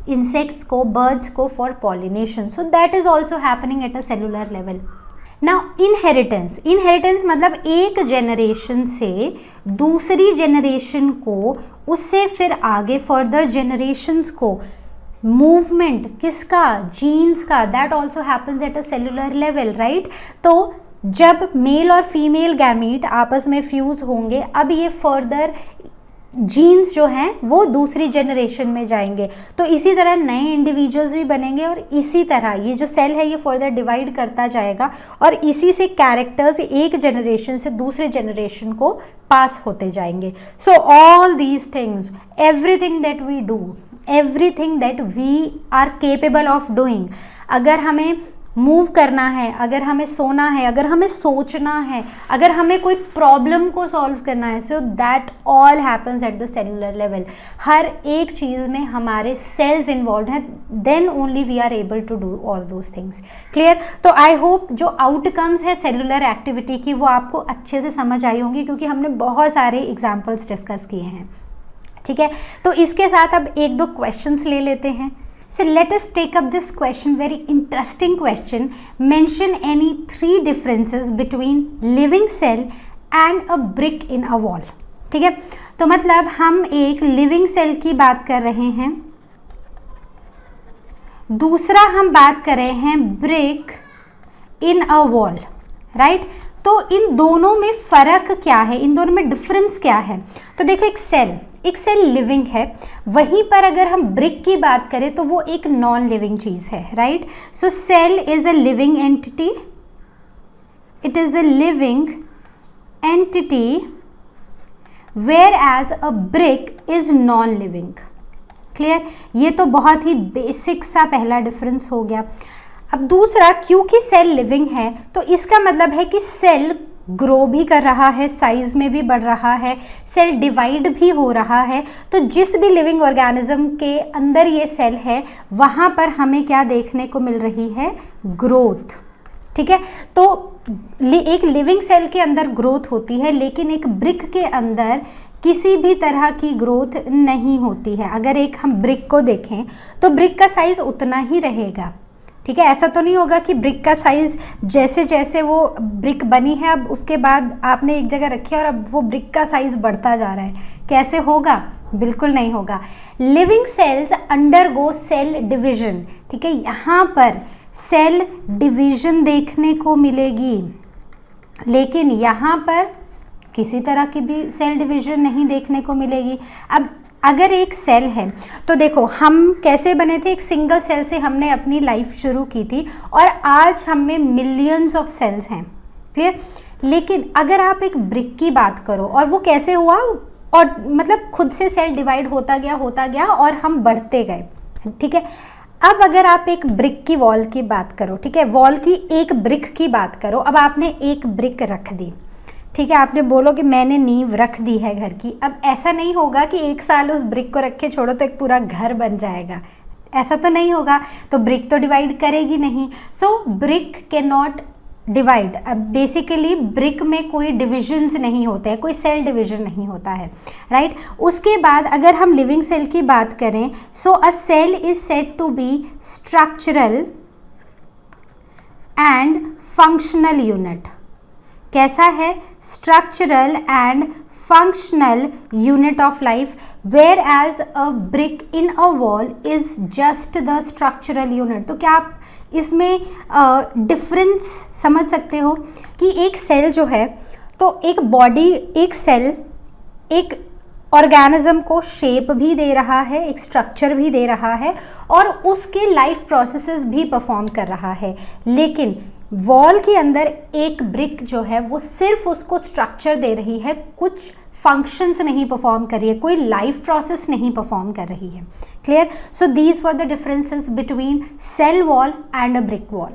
इंसेक्ट्स को, बर्ड्स को for pollination. So that is also happening at a cellular level. Now inheritance मतलब एक जनरेशन से दूसरी जनरेशन को, उससे फिर आगे फर्दर जनरेशन्स को मूवमेंट किसका, जीन्स का, that also happens at a cellular level, right. तो जब मेल और फीमेल गैमीट आपस में फ्यूज होंगे, अब ये फर्दर जीन्स जो हैं वो दूसरी जनरेशन में जाएंगे, तो इसी तरह नए इंडिविजुअल्स भी बनेंगे और इसी तरह ये जो सेल है ये फर्दर डिवाइड करता जाएगा और इसी से कैरेक्टर्स एक जनरेशन से दूसरे जनरेशन को पास होते जाएंगे। So all these things, everything that we do, everything that we are capable of doing, अगर हमें मूव करना है, अगर हमें सोना है, अगर हमें सोचना है, अगर हमें कोई प्रॉब्लम को सॉल्व करना है, so that all happens at the cellular level. हर एक चीज़ में हमारे सेल्स इन्वॉल्व हैं, then only we are able to do all those things, clear. तो आई होप जो आउटकम्स है सेलुलर एक्टिविटी की वो आपको अच्छे से समझ आई होंगी, क्योंकि हमने बहुत सारे एग्जाम्पल्स डिस्कस किए हैं। ठीक है, तो इसके साथ अब एक दो क्वेश्चंस ले लेते हैं. So let us take up this question, very interesting question. Mention any 3 differences between living cell and a brick in a wall. ठीक है, तो मतलब हम एक लिविंग सेल की बात कर रहे हैं, दूसरा हम बात कर रहे हैं brick in a wall, right. तो इन दोनों में फ़र्क क्या है, इन दोनों में डिफरेंस क्या है. तो देखो, एक सेल लिविंग है, वहीं पर अगर हम ब्रिक की बात करें तो वो एक नॉन लिविंग चीज़ है, right. So cell is a living entity, it is a living entity, whereas a brick is non living. Clear, ये तो बहुत ही बेसिक सा पहला डिफरेंस हो गया. अब दूसरा, क्योंकि सेल लिविंग है तो इसका मतलब है कि सेल ग्रो भी कर रहा है, साइज में भी बढ़ रहा है, सेल डिवाइड भी हो रहा है. तो जिस भी लिविंग ऑर्गेनिज्म के अंदर ये सेल है वहाँ पर हमें क्या देखने को मिल रही है, ग्रोथ. ठीक है, तो एक लिविंग सेल के अंदर ग्रोथ होती है, लेकिन एक ब्रिक के अंदर किसी भी तरह की ग्रोथ नहीं होती है. अगर एक हम ब्रिक को देखें तो ब्रिक का साइज़ उतना ही रहेगा. ठीक है, ऐसा तो नहीं होगा कि ब्रिक का साइज़ जैसे जैसे वो ब्रिक बनी है अब उसके बाद आपने एक जगह रखी और अब वो ब्रिक का साइज़ बढ़ता जा रहा है. कैसे होगा, बिल्कुल नहीं होगा. Living cells undergo cell division. ठीक है, यहाँ पर सेल डिवीजन देखने को मिलेगी, लेकिन यहाँ पर किसी तरह की भी सेल डिवीजन नहीं देखने को मिलेगी. अब अगर एक सेल है तो देखो, हम कैसे बने थे, एक सिंगल सेल से हमने अपनी लाइफ शुरू की थी और आज हम में मिलियंस ऑफ सेल्स हैं. क्लियर, लेकिन अगर आप एक ब्रिक की बात करो और वो कैसे हुआ, और मतलब खुद से सेल डिवाइड होता गया और हम बढ़ते गए. ठीक है, अब अगर आप एक ब्रिक की वॉल की बात करो, ठीक है, वॉल की एक ब्रिक की बात करो, अब आपने एक ब्रिक रख दी. ठीक है, आपने बोलो कि मैंने नींव रख दी है घर की. अब ऐसा नहीं होगा कि 1 साल उस ब्रिक को रख के छोड़ो तो एक पूरा घर बन जाएगा, ऐसा तो नहीं होगा. तो ब्रिक तो डिवाइड करेगी नहीं. सो ब्रिक कैन नॉट डिवाइड. अब बेसिकली ब्रिक में कोई डिविजन्स नहीं होते हैं, कोई सेल डिवीजन नहीं होता है, राइट. उसके बाद अगर हम लिविंग सेल की बात करें, so a cell is said to be structural and functional unit. कैसा है, structural and functional unit of life, whereas a brick in a wall is just the structural unit. तो क्या आप इसमें difference समझ सकते हो कि एक सेल जो है, तो एक बॉडी, एक सेल एक ऑर्गेनिज्म को शेप भी दे रहा है, एक स्ट्रक्चर भी दे रहा है और उसके लाइफ प्रोसेसेस भी परफॉर्म कर रहा है. लेकिन वॉल के अंदर एक ब्रिक जो है वो सिर्फ उसको स्ट्रक्चर दे रही है, कुछ फंक्शंस नहीं परफॉर्म कर रही है, कोई लाइफ प्रोसेस नहीं परफॉर्म कर रही है. Clear, so these were the differences between cell wall and a brick wall,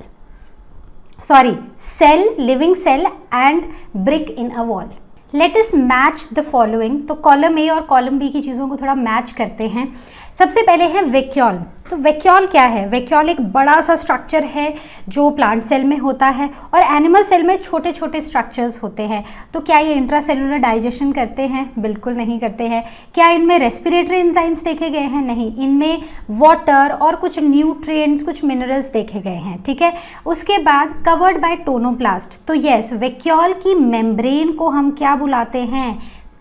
sorry, cell, living cell and brick in a wall. Let us match the following. तो column A और column B की चीज़ों को थोड़ा match करते हैं. सबसे पहले है वैक्यूल. तो वैक्यूल क्या है, वैक्यूल एक बड़ा सा स्ट्रक्चर है जो प्लांट सेल में होता है और एनिमल सेल में छोटे छोटे स्ट्रक्चर्स होते हैं. तो क्या ये इंट्रासेलुलर डाइजेशन करते हैं, बिल्कुल नहीं करते हैं. क्या इनमें रेस्पिरेटरी एंजाइम्स देखे गए हैं, नहीं. इनमें वाटर और कुछ न्यूट्रिएंट्स, कुछ मिनरल्स देखे गए हैं. ठीक है, उसके बाद कवर्ड बाय टोनोप्लास्ट. तो यस, वैक्यूल की मेम्ब्रेन को हम क्या बुलाते हैं,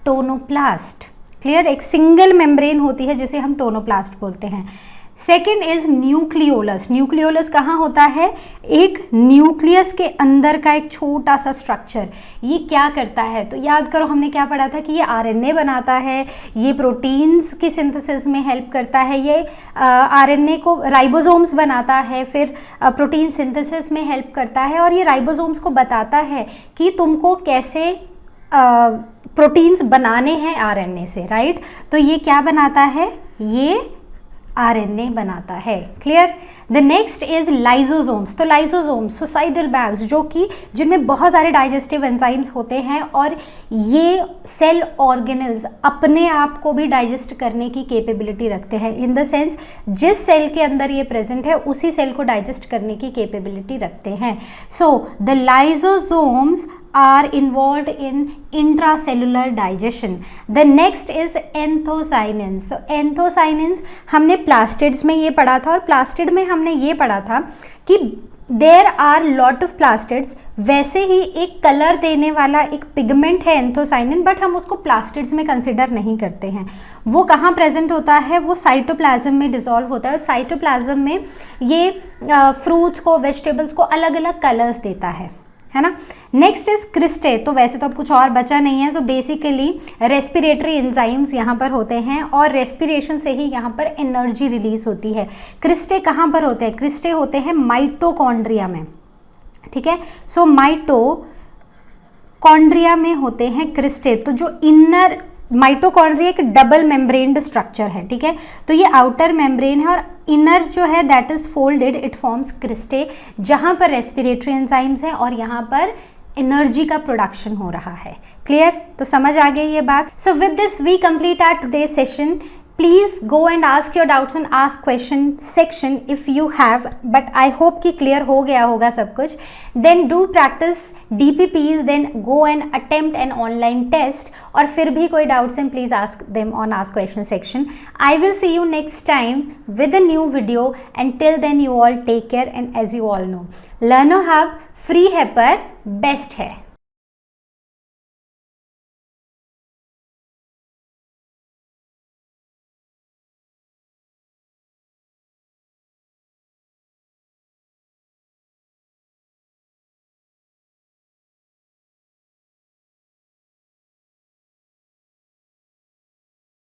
टोनोप्लास्ट. क्लियर, एक सिंगल मेम्ब्रेन होती है जिसे हम टोनोप्लास्ट बोलते हैं. Second is nucleolus. न्यूक्लियोलस कहाँ होता है, एक न्यूक्लियस के अंदर का एक छोटा सा स्ट्रक्चर. ये क्या करता है, तो याद करो हमने क्या पढ़ा था कि ये आरएनए बनाता है, ये प्रोटीन्स की सिंथेसिस में हेल्प करता है, ये आरएनए को राइबोसोम्स बनाता है, फिर प्रोटीन सिंथेसिस में हेल्प करता है और ये राइबोसोम्स को बताता है कि तुमको कैसे प्रोटीन्स बनाने हैं आरएनए से, राइट. तो ये क्या बनाता है, ये आरएनए बनाता है. Clear. The next is lysosomes. तो लाइजोसोम्स सुसाइडल बैग्स जो कि जिनमें बहुत सारे डाइजेस्टिव एंजाइम्स होते हैं और ये सेल ऑर्गेनल्स अपने आप को भी डाइजेस्ट करने की कैपेबिलिटी रखते हैं, इन द सेंस जिस सेल के अंदर ये प्रेजेंट है उसी सेल को डाइजेस्ट करने की कैपेबिलिटी रखते हैं। So the lysosomes are involved in intracellular digestion. The next is anthocyanins. So anthocyanins हमने प्लास्टिड्स में ये पढ़ा था और प्लास्टिड में हमने ये पढ़ा था कि there are lot of plastids, वैसे ही एक कलर देने वाला एक पिगमेंट है एंथोसाइनिन, बट हम उसको प्लास्टिड्स में कंसिडर नहीं करते हैं। वो कहाँ प्रेजेंट होता है, वो साइटोप्लाज्म में डिसॉल्व होता है और साइटोप्लाज्म में ये फ्रूट्स को, वेजिटेबल्स को अलग अलग कलर्स देता है ना। Next is cristae. तो वैसे तो अब कुछ और बचा नहीं है, तो बेसिकली रेस्पिरेटरी एंजाइम्स यहाँ पर होते हैं और रेस्पिरेशन से ही यहाँ पर एनर्जी रिलीज होती है। क्रिस्टे कहाँ पर होते हैं, क्रिस्टे होते हैं माइटोकॉन्ड्रिया में, ठीक है। सो माइटोकॉन्ड्रिया में होते हैं क्रिस्टे। तो जो इनर माइटोकॉन्ड्रिया एक डबल मेम्ब्रेन्ड स्ट्रक्चर है, ठीक है। तो ये आउटर मेम्ब्रेन है और इनर जो है that is folded, it forms cristae, जहाँ पर रेस्पिरेटरी एंजाइम्स हैं और यहाँ पर एनर्जी का प्रोडक्शन हो रहा है। क्लियर? तो समझ आ गई ये बात। So with this we complete our today session. Please go and ask your doubts and ask question section if you have, but I hope कि clear हो गया होगा सब कुछ। Then do practice DPPs, then go and attempt an online test, और फिर भी कोई doubts हैं please ask them on ask question section. I will see you next time with a new video, and till then you all take care, and as you all know, Learner Hub free है पर best है।